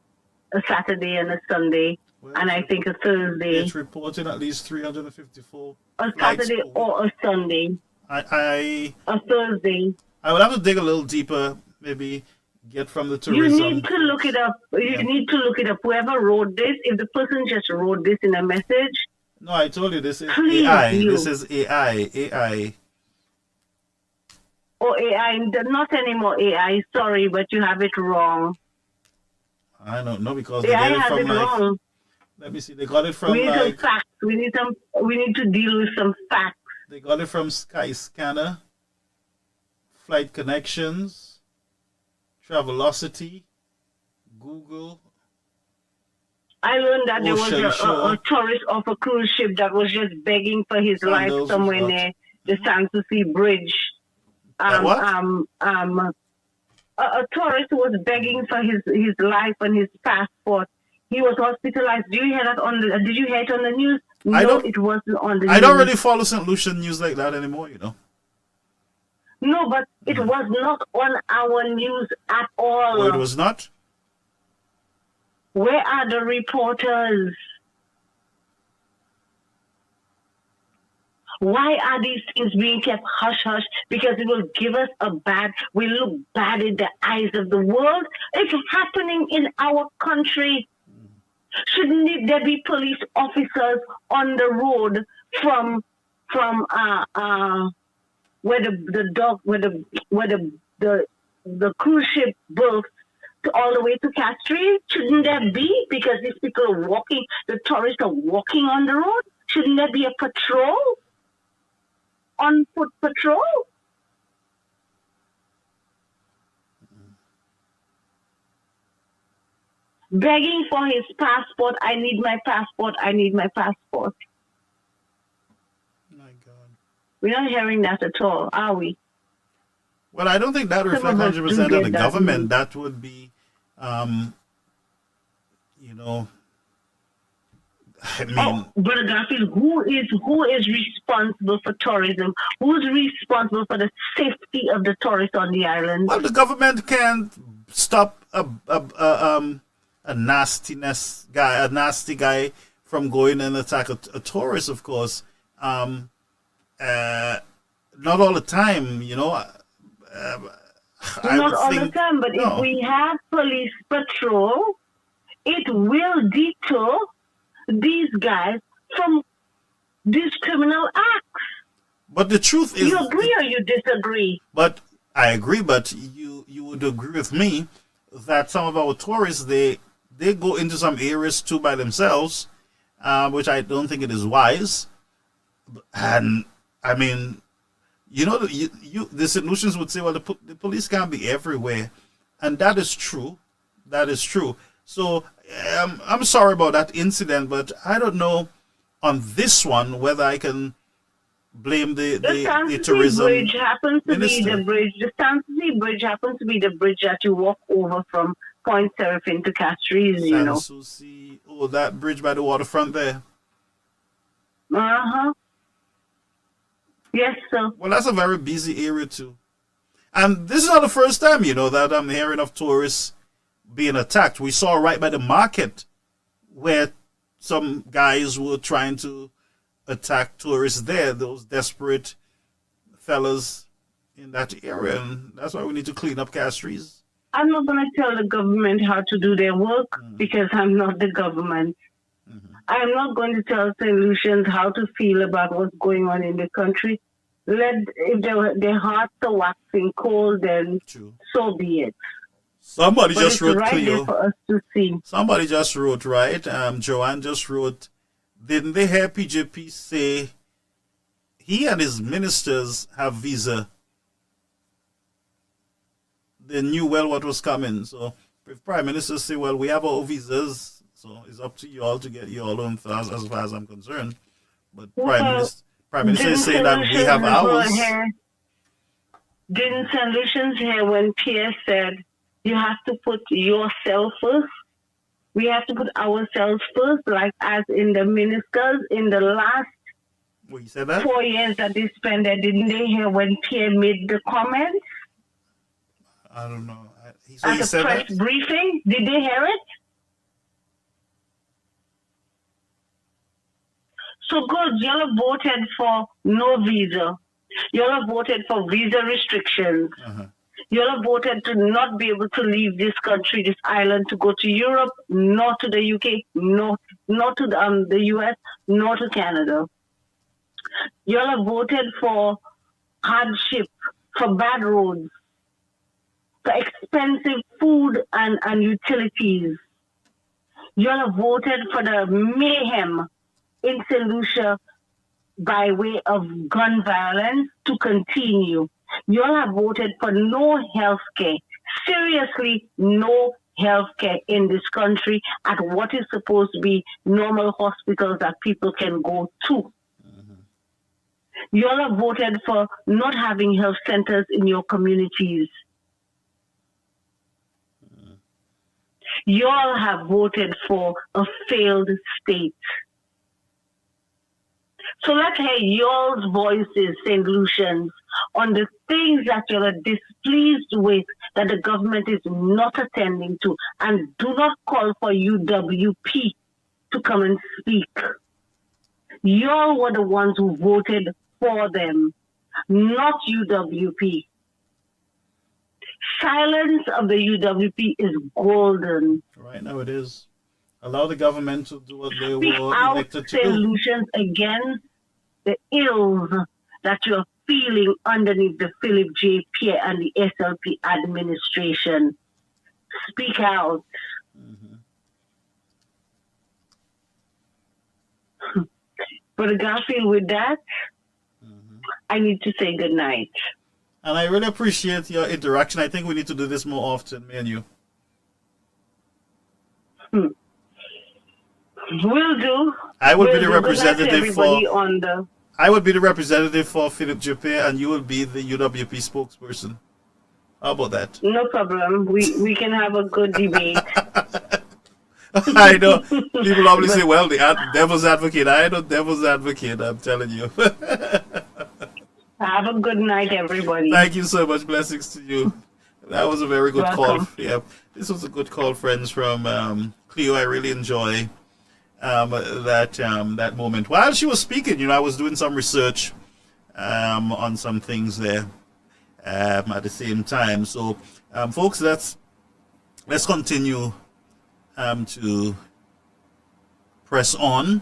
a Saturday and a Sunday, and I think a Thursday. It's reporting at least 354. A Saturday or a Sunday. A Thursday. I would have to dig a little deeper, maybe get from the tourism. You need to look it up. You need to look it up. Whoever wrote this, if the person just wrote this in a message. No, I told you this is Please, AI. This is AI. AI. Oh, AI. Not anymore AI. Sorry, but you have it wrong. I don't know, because they get it from wrong. Let me see. They got it from We need some facts. We need to deal with some facts. They got it from Skyscanner, Flight Connections, Travelocity, Google. I learned that there was a tourist off a cruise ship that was just begging for his life somewhere near the Sanssouci Bridge. A tourist who was begging for his life and his passport. He was hospitalized. Did you hear that did you hear it on the news? No, it wasn't on the news. I don't really follow St. Lucia news like that anymore, you know. No, but it was not on our news at all. Oh, it was not? Where are the reporters? Why are these things being kept hush-hush? Because it will give us we look bad in the eyes of the world. It's happening in our country. Shouldn't there be police officers on the road from where the cruise ship berths all the way to Castries? Shouldn't there be? Because these people are walking, the tourists are walking on the road. Shouldn't there be a patrol? On foot patrol? Begging for his passport. I need my passport. I need my passport. My God. We're not hearing that at all, are we? Well, I don't think that reflects 100% of the government. That would be, you know, I mean, Brother Garfield, who is responsible for tourism? Who's responsible for the safety of the tourists on the island? Well, the government can't stop a nasty guy from going and attack a tourist, of course. Not all the time, you know. Not all the time, but if we have police patrol, it will deter these guys from these criminal acts. But the truth is, you agree or you disagree? But I agree. But you would agree with me that some of our tourists they go into some areas too by themselves, which I don't think it is wise. And I mean, you know, the solutions would say, well, the police can't be everywhere, and that is true. That is true. So I'm sorry about that incident, but I don't know on this one whether I can blame the tourism bridge happens to minister. be the bridge. The Sanssouci Bridge happens to be the bridge that you walk over from Point Seraphin to Castries, you know. Sanssouci, oh, that bridge by the waterfront there. Uh-huh. Yes, sir. Well, that's a very busy area too. And this is not the first time, you know, that I'm hearing of tourists being attacked. We saw right by the market where some guys were trying to attack tourists there, those desperate fellas in that area. And that's why we need to clean up Castries. I'm not going to tell the government how to do their work because I'm not the government. I'm not going to tell St. Lucians how to feel about what's going on in the country. If their hearts are waxing cold, then so be it. Somebody But just it's wrote, right Cleo. there for us to see. Somebody just wrote, right? Joanne just wrote, didn't they hear PJP say he and his ministers have visa? They knew well what was coming. So if Prime Minister say, well, we have our visas, so it's up to you all to get your own as far as I'm concerned. But Prime Minister is saying that we have ours. Didn't St. Lucians hear when Pierre said, you have to put yourself first? We have to put ourselves first, like as in the ministers in the last Well, you said that? 4 years that they spent there. Didn't they hear when Pierre made the comment? I don't know. At the press briefing, did they hear it? So good, y'all have voted for no visa. Y'all have voted for visa restrictions. Y'all have voted to not be able to leave this country, this island, to go to Europe, not to the UK, not to the US, not to Canada. Y'all have voted for hardship, for bad roads, for expensive food and utilities. Y'all have voted for the mayhem in St. Lucia by way of gun violence to continue. Y'all have voted for no health care. Seriously, no health care in this country at what is supposed to be normal hospitals that people can go to. Y'all have voted for not having health centers in your communities. Y'all have voted for a failed state. So let's hear y'all's voices, St. Lucians, on the things that you're displeased with that the government is not attending to, and do not call for UWP to come and speak. Y'all were the ones who voted for them, not UWP. Silence of the UWP is golden. Right now it is. Allow the government to do what they Speak were out, elected to do. solutions against the ills that you're feeling underneath the Philip J. Pierre and the SLP administration. Speak out. But Garfield, with that, I need to say good night. And I really appreciate your interaction. I think we need to do this more often, me and you. Will do. I will be Will the do. representative for. On the... I will be the representative for Philip Juppé, and you will be the UWP spokesperson. How about that? No problem. We can have a good debate. I know. People always say, well, the devil's advocate. I know devil's advocate, I'm telling you. Have a good night, everybody. Thank you so much. Blessings to you. That was a very good Welcome. call. Yeah, this was a good call, friends, from Cleo. I really enjoy that moment. While she was speaking, you know, I was doing some research on some things there at the same time. So, folks, let's continue to press on.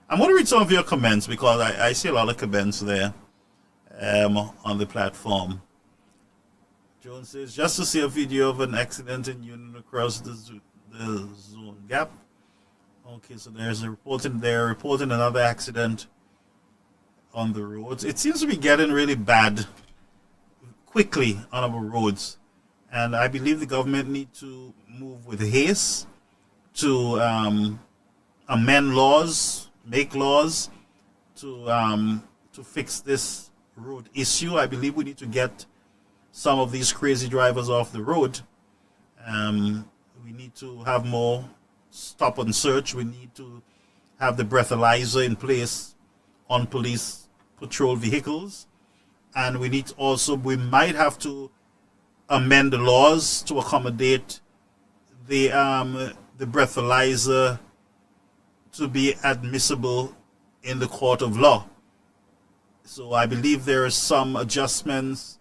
I'm going to read some of your comments because I see a lot of comments there on the platform. Joan says, just to see a video of an accident in Union across the zone gap Okay, so they're reporting another accident on the roads. It seems to be getting really bad quickly on our roads. And I believe the government need to move with haste to amend laws, make laws to fix this road issue. I believe we need to get some of these crazy drivers off the road. We need to have more stop and search. We need to have the breathalyzer in place on police patrol vehicles. And we might have to amend the laws to accommodate the breathalyzer to be admissible in the court of law. So I believe there are some adjustments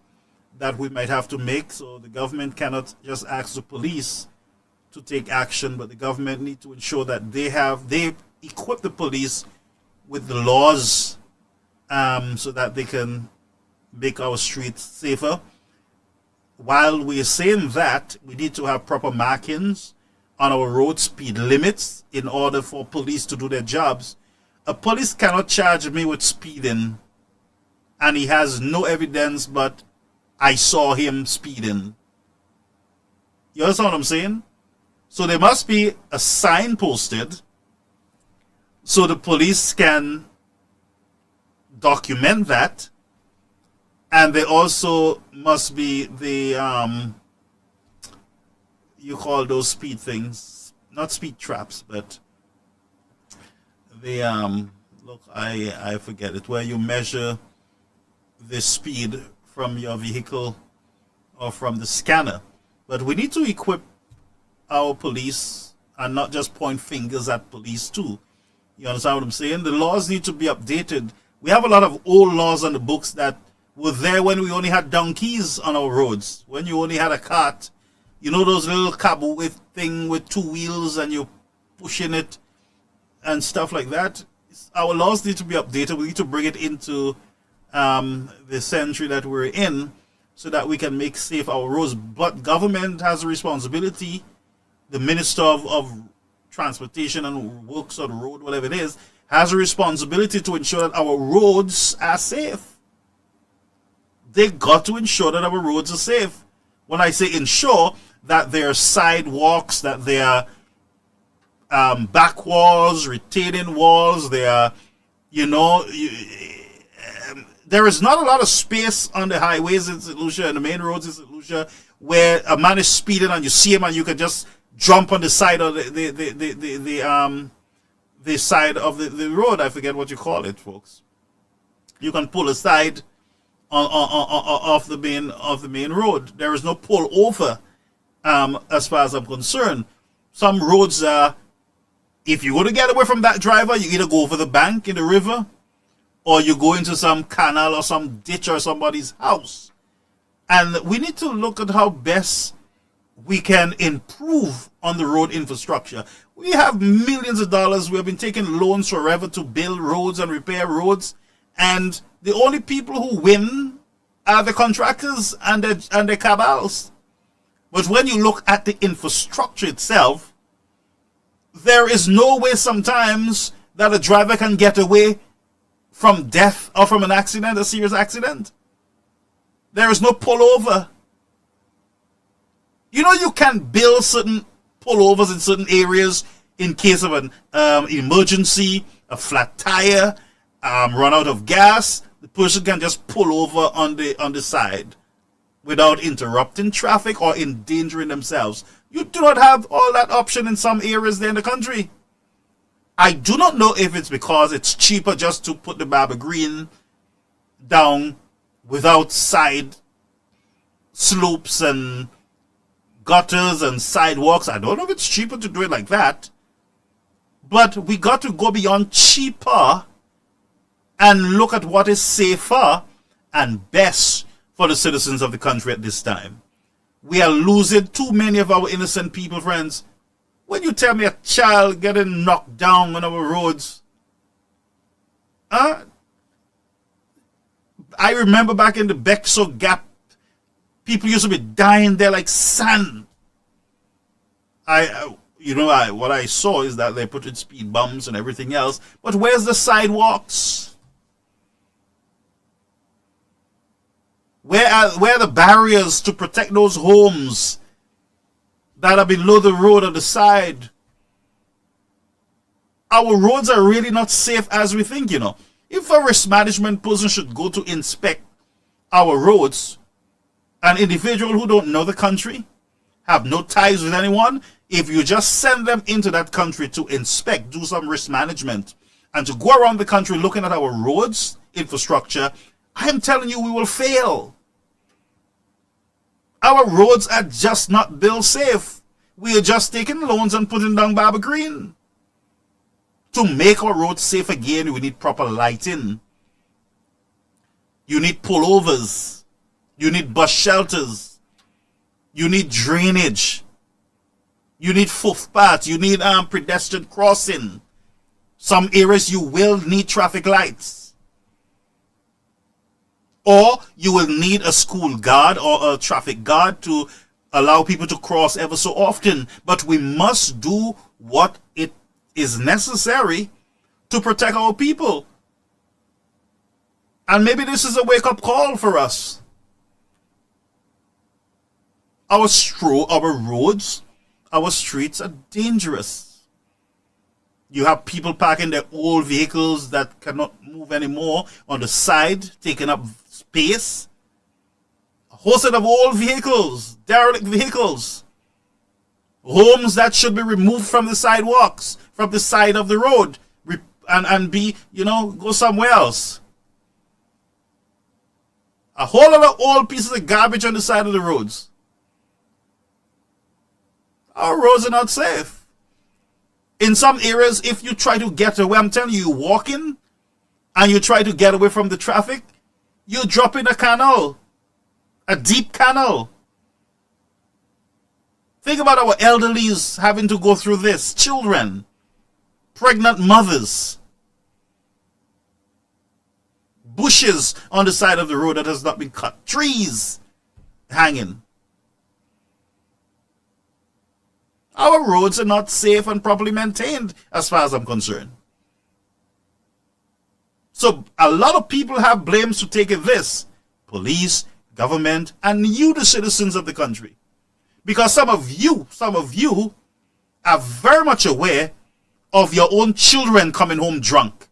that we might have to make. So the government cannot just ask the police to take action, but the government need to ensure that they equip the police with the laws so that they can make our streets safer. While we are saying that, we need to have proper markings on our road speed limits in order for police to do their jobs. A police cannot charge me with speeding and he has no evidence but I saw him speeding. You understand what I'm saying? So there must be a sign posted so the police can document that. And there also must be the, you call those speed things, not speed traps, but the, look, I forget it, where you measure the speed from your vehicle or from the scanner. But we need to equip our police and not just point fingers at police too. You understand what I'm saying? The laws need to be updated. We have a lot of old laws on the books that were there when we only had donkeys on our roads, when you only had a cart. You know those little cab with thing with two wheels and you're pushing it and stuff like that? Our laws need to be updated. We need to bring it into the century that we're in so that we can make safe our roads. But government has a responsibility. The Minister of Transportation and Works on the Road, whatever it is, has a responsibility to ensure that our roads are safe. They got to ensure that our roads are safe. When I say ensure, that there are sidewalks, that there are back walls, retaining walls, there are, there is not a lot of space on the highways in St. Lucia and the main roads in St. Lucia where a man is speeding and you see him and you can just jump on the side of the side of the road. I forget what you call it, folks. You can pull aside off the main road. There is no pull over, as far as I'm concerned. Some roads are, if you want to get away from that driver, you either go over the bank in the river, or you go into some canal or some ditch or somebody's house. And we need to look at how best we can improve on the road infrastructure. We have millions of dollars. We have been taking loans forever to build roads and repair roads. And the only people who win are the contractors and the cabals. But when you look at the infrastructure itself, there is no way sometimes that a driver can get away from death or from an accident, a serious accident. There is no pullover. You can build certain pullovers in certain areas in case of an emergency, a flat tire, run out of gas. The person can just pull over on the side without interrupting traffic or endangering themselves. You do not have all that option in some areas there in the country. I do not know if it's because it's cheaper just to put the Baba Green down without side slopes and gutters and sidewalks. I don't know if it's cheaper to do it like that. But we got to go beyond cheaper and look at what is safer and best for the citizens of the country at this time. We are losing too many of our innocent people, friends. When you tell me a child getting knocked down on our roads, I remember back in the Bexo Gap, people used to be dying there like sand. You know, what I saw is that they put in speed bumps and everything else. But where's the sidewalks? Where are the barriers to protect those homes that are below the road on the side? Our roads are really not safe as we think, you know. If a risk management person should go to inspect our roads, an individual who don't know the country, have no ties with anyone, if you just send them into that country to inspect, do some risk management, and to go around the country looking at our roads, infrastructure, I'm telling you, we will fail. Our roads are just not built safe. We are just taking loans and putting down Barbara Green. To make our roads safe again, we need proper lighting. You need pullovers. You need bus shelters. You need drainage. You need footpath. You need pedestrian crossing. Some areas you will need traffic lights. Or you will need a school guard or a traffic guard to allow people to cross ever so often. But we must do what it is necessary to protect our people. And maybe this is a wake-up call for us. Our roads, our streets are dangerous. You have people parking their old vehicles that cannot move anymore on the side, taking up space. A whole set of old vehicles, derelict vehicles. Homes that should be removed from the sidewalks, from the side of the road, and be, go somewhere else. A whole lot of old pieces of garbage on the side of the roads. Our roads are not safe. In some areas, if you try to get away, I'm telling you, you're walking and you try to get away from the traffic, you drop in a canal, a deep canal. Think about our elderlies having to go through this. Children, pregnant mothers, bushes on the side of the road that has not been cut, trees hanging. Our roads are not safe and properly maintained as far as I'm concerned. So a lot of people have blames to take in this. Police, government, and you, the citizens of the country. Because some of you are very much aware of your own children coming home drunk.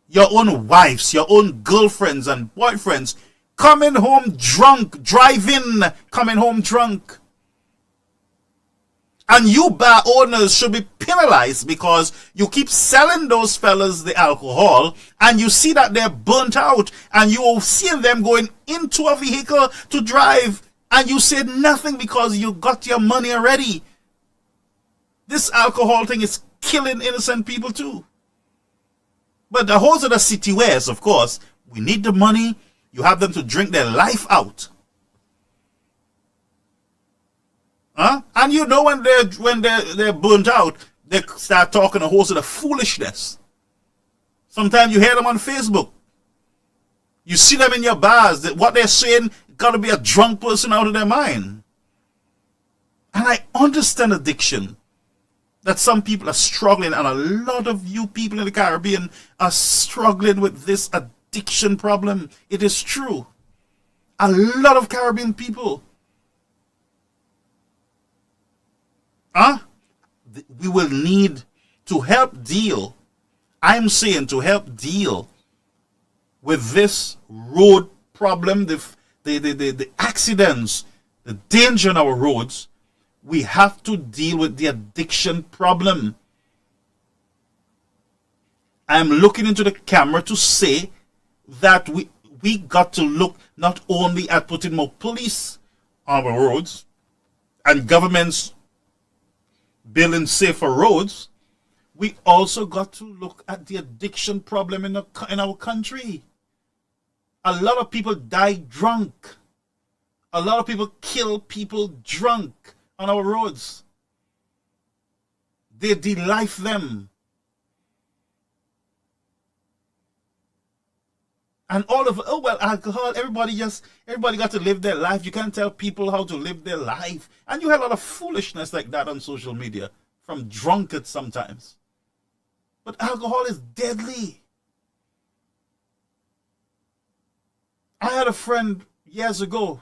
Your own wives, your own girlfriends and boyfriends coming home drunk, driving, coming home drunk. And you bar owners should be penalized because you keep selling those fellas the alcohol and you see that they're burnt out and you are seeing them going into a vehicle to drive and you said nothing because you got your money already. This alcohol thing is killing innocent people too. But the whole of the city wares, of course, we need the money. You have them to drink their life out. And you know when they're burnt out, they start talking a whole sort of foolishness. Sometimes you hear them on Facebook. You see them in your bars. That what they're saying got to be a drunk person out of their mind. And I understand addiction. That some people are struggling, and a lot of you people in the Caribbean are struggling with this addiction problem. It is true. A lot of Caribbean people. We will need to help deal. I'm saying to help deal with this road problem, the accidents, the danger on our roads. We have to deal with the addiction problem. I'm looking into the camera to say that we got to look not only at putting more police on our roads and governments building safer roads, we also got to look at the addiction problem in our country. A lot of people die drunk. A lot of people kill people drunk on our roads. They de-life them. And all of, alcohol, everybody got to live their life. You can't tell people how to live their life. And you have a lot of foolishness like that on social media. from drunkards sometimes. But alcohol is deadly. I had a friend years ago.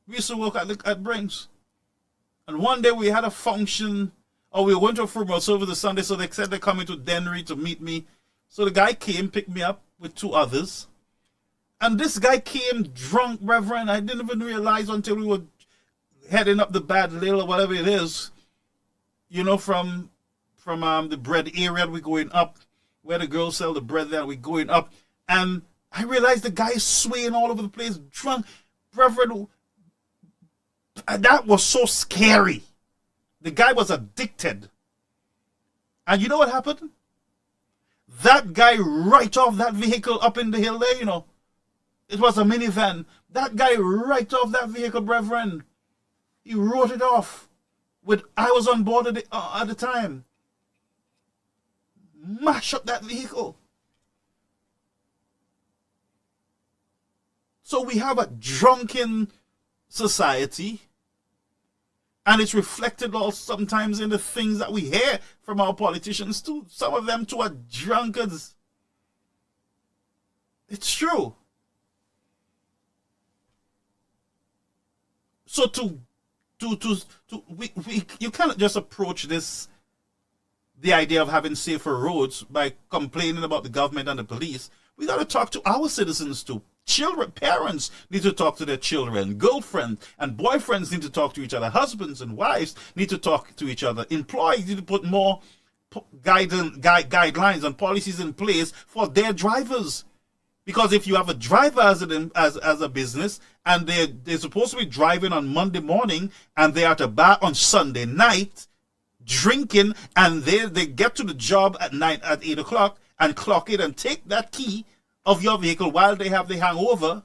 We used to work at Brains. And one day we had a function, or we went to a football over the Sunday, so they said they're coming to Dennery to meet me. So the guy came, picked me up with two others. And this guy came drunk, Reverend. I didn't even realize until we were heading up the Bad Lil or whatever it is. You know, from the bread area, we're going up, where the girls sell the bread there, we're going up. And I realized the guy is swaying all over the place, drunk. Reverend, that was so scary. The guy was addicted. And you know what happened? That guy right off that vehicle up in the hill there, you know. It was a minivan. That guy right off that vehicle, Reverend. He wrote it off. I was on board at the time. Mash up that vehicle. So we have a drunken society, and it's reflected all sometimes in the things that we hear from our politicians too. Some of them too are drunkards. It's true. So you cannot just approach the idea of having safer roads by complaining about the government and the police. We got to talk to our citizens too. Children, parents need to talk to their children. Girlfriends and boyfriends need to talk to each other. Husbands and wives need to talk to each other. Employees need to put more guidelines and policies in place for their drivers. Because if you have a driver as a business and they're supposed to be driving on Monday morning and they're at a bar on Sunday night drinking, and they get to the job at 8 o'clock and clock it and take that key of your vehicle while they have the hangover,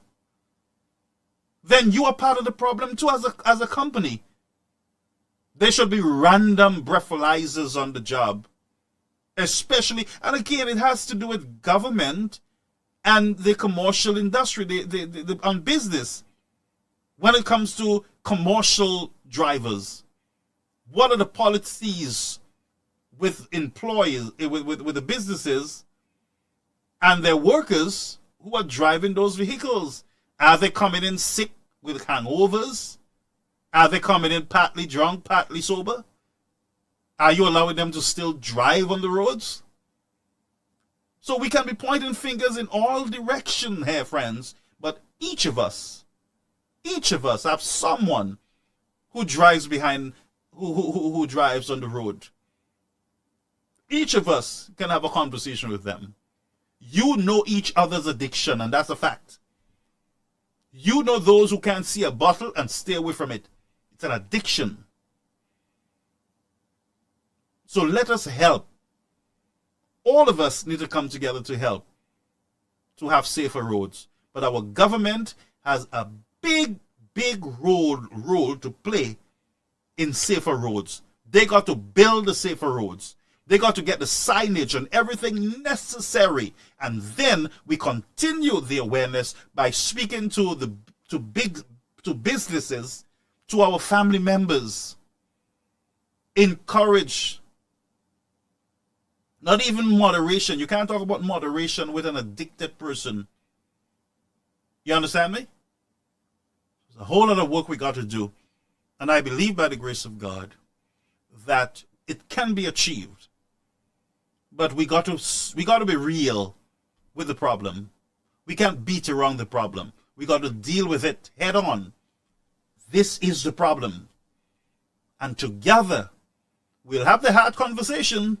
then you are part of the problem too as a company. There should be random breathalyzers on the job. Especially, and again, it has to do with government and the commercial industry, on business. When it comes to commercial drivers, what are the policies with employees, with the businesses and their workers who are driving those vehicles? Are they coming in sick with hangovers? Are they coming in partly drunk, partly sober? Are you allowing them to still drive on the roads? So we can be pointing fingers in all directions here, friends. But each of us have someone who drives behind, who drives on the road. Each of us can have a conversation with them. You know each other's addiction, and that's a fact. You know those who can't see a bottle and stay away from it. It's an addiction. So let us help. All of us need to come together to help, to have safer roads. But our government has a big role to play in safer roads. They got to build the safer roads. They got to get the signage and everything necessary. And then we continue the awareness by speaking to businesses, to our family members. Encourage. Not even moderation. You can't talk about moderation with an addicted person. You understand me? There's a whole lot of work we got to do. And I believe by the grace of God that it can be achieved. But we got to be real with the problem. We can't beat around the problem. We got to deal with it head on. This is the problem. And together, we'll have the hard conversation.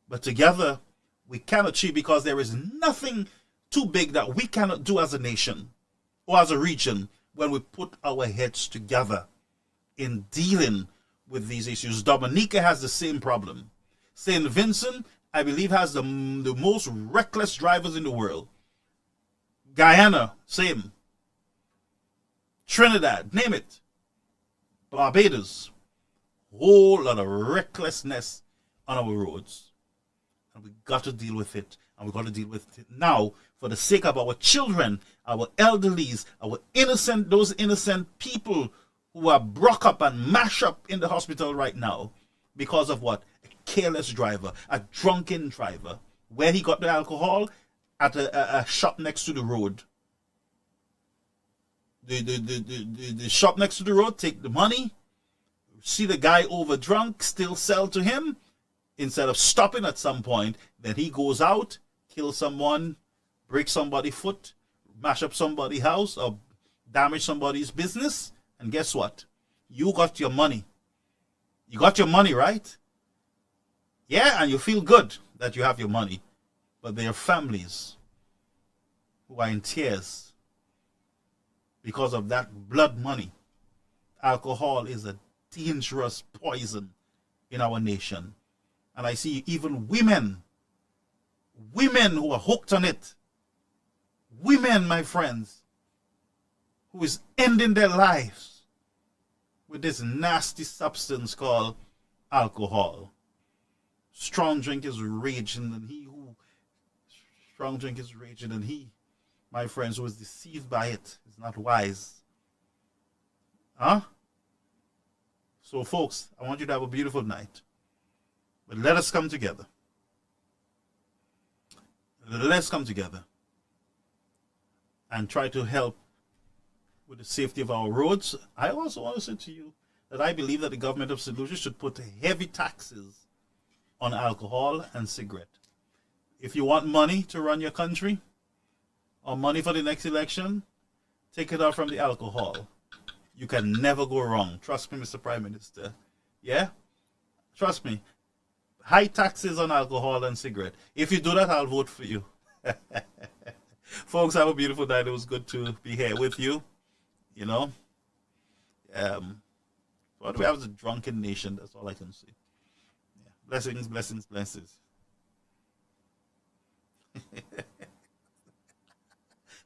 But together, we can achieve, because there is nothing too big that we cannot do as a nation or as a region when we put our heads together in dealing with these issues. Dominica has the same problem. St. Vincent, I believe, has the most reckless drivers in the world. Guyana, same. Trinidad, name it. Barbados, whole lot of recklessness on our roads. And we got to deal with it. And we got to deal with it now for the sake of our children, our elderlies, those innocent people who are broke up and mashed up in the hospital right now because of what? A careless driver, a drunken driver. Where he got the alcohol? At a shop next to the road. The shop next to the road take the money, see the guy over drunk, still sell to him. Instead of stopping at some point, then he goes out, kill someone, break somebody's foot, mash up somebody's house, or damage somebody's business. And guess what? You got your money. You got your money, right? Yeah, and you feel good that you have your money. But there are families who are in tears because of that blood money. Alcohol is a dangerous poison in our nation. And I see even women who are hooked on it. Women, my friends, who is ending their lives with this nasty substance called alcohol. Strong drink is raging, and he, my friends, who is deceived by it is not wise. Huh? So, folks, I want you to have a beautiful night. But let us come together. Let's come together and try to help with the safety of our roads. I also want to say to you that I believe that the government of St. Lucia should put heavy taxes on alcohol and cigarette. If you want money to run your country or money for the next election, take it out from the alcohol. You can never go wrong. Trust me, Mr. Prime Minister. Yeah? Trust me. High taxes on alcohol and cigarette. If you do that, I'll vote for you. Folks, have a beautiful night. It was good to be here with you. You know? What we have is a drunken nation. That's all I can say. Yeah. Blessings, blessings, blessings.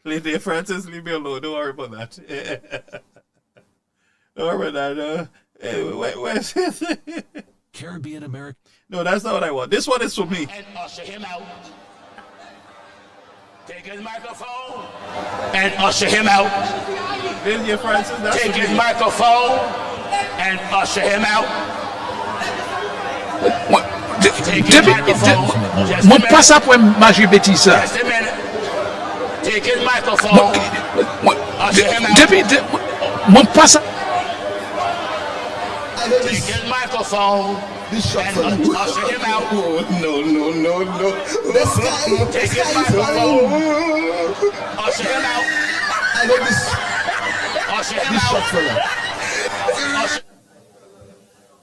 Lady Francis, leave me alone. Don't worry about that. Don't worry about that. Where's his... Caribbean America. No, that's not what I want. This one is for me. And usher him out. Take his microphone and usher him out. Lady Francis, that's Take for his me. microphone and usher him out. Take his microphone. Just a Mon minute. pas ça pour manger bêtise ça. Just a minute. Take his microphone. Usher him out. Depuis, mon pas ça. Take his microphone and usher him out. No. This guy, Take his microphone. Usher him out. I know this Usher him shot out. fella. Usher-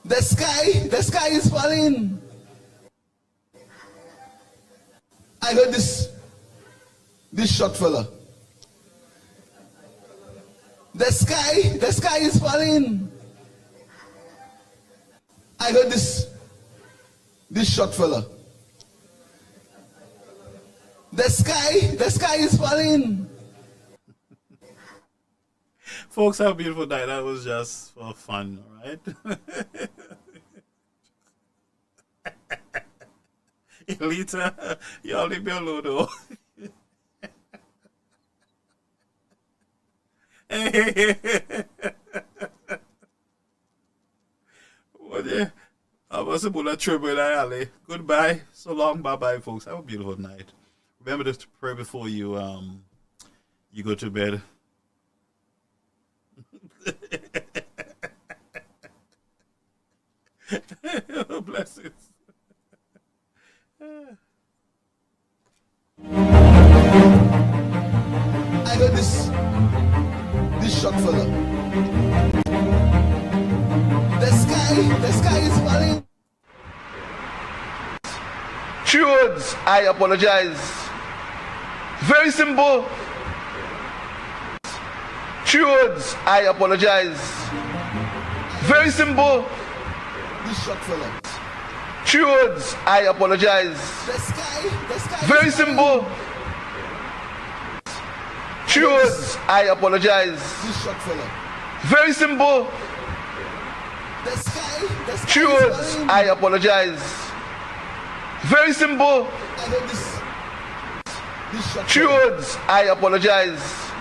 The sky is falling. I heard this shot fella. The sky is falling. I heard this shot fella. The sky is falling. Folks, have a beautiful night. That was just for fun, all right? Elita, y'all leave me alone, though. I was about to trouble alley. Goodbye. So long. Bye-bye, folks. Have a beautiful night. Remember to pray before you you go to bed. Blessings. I heard this shot fella. The sky is falling. Truths, I apologize. Very simple. Truths, I apologize. Very simple. This shot fella. Truths, I apologize. The sky very simple. Truths, I apologize. This shot fella. Very simple. The sky truths, I apologize. Very simple. Truths, I apologize.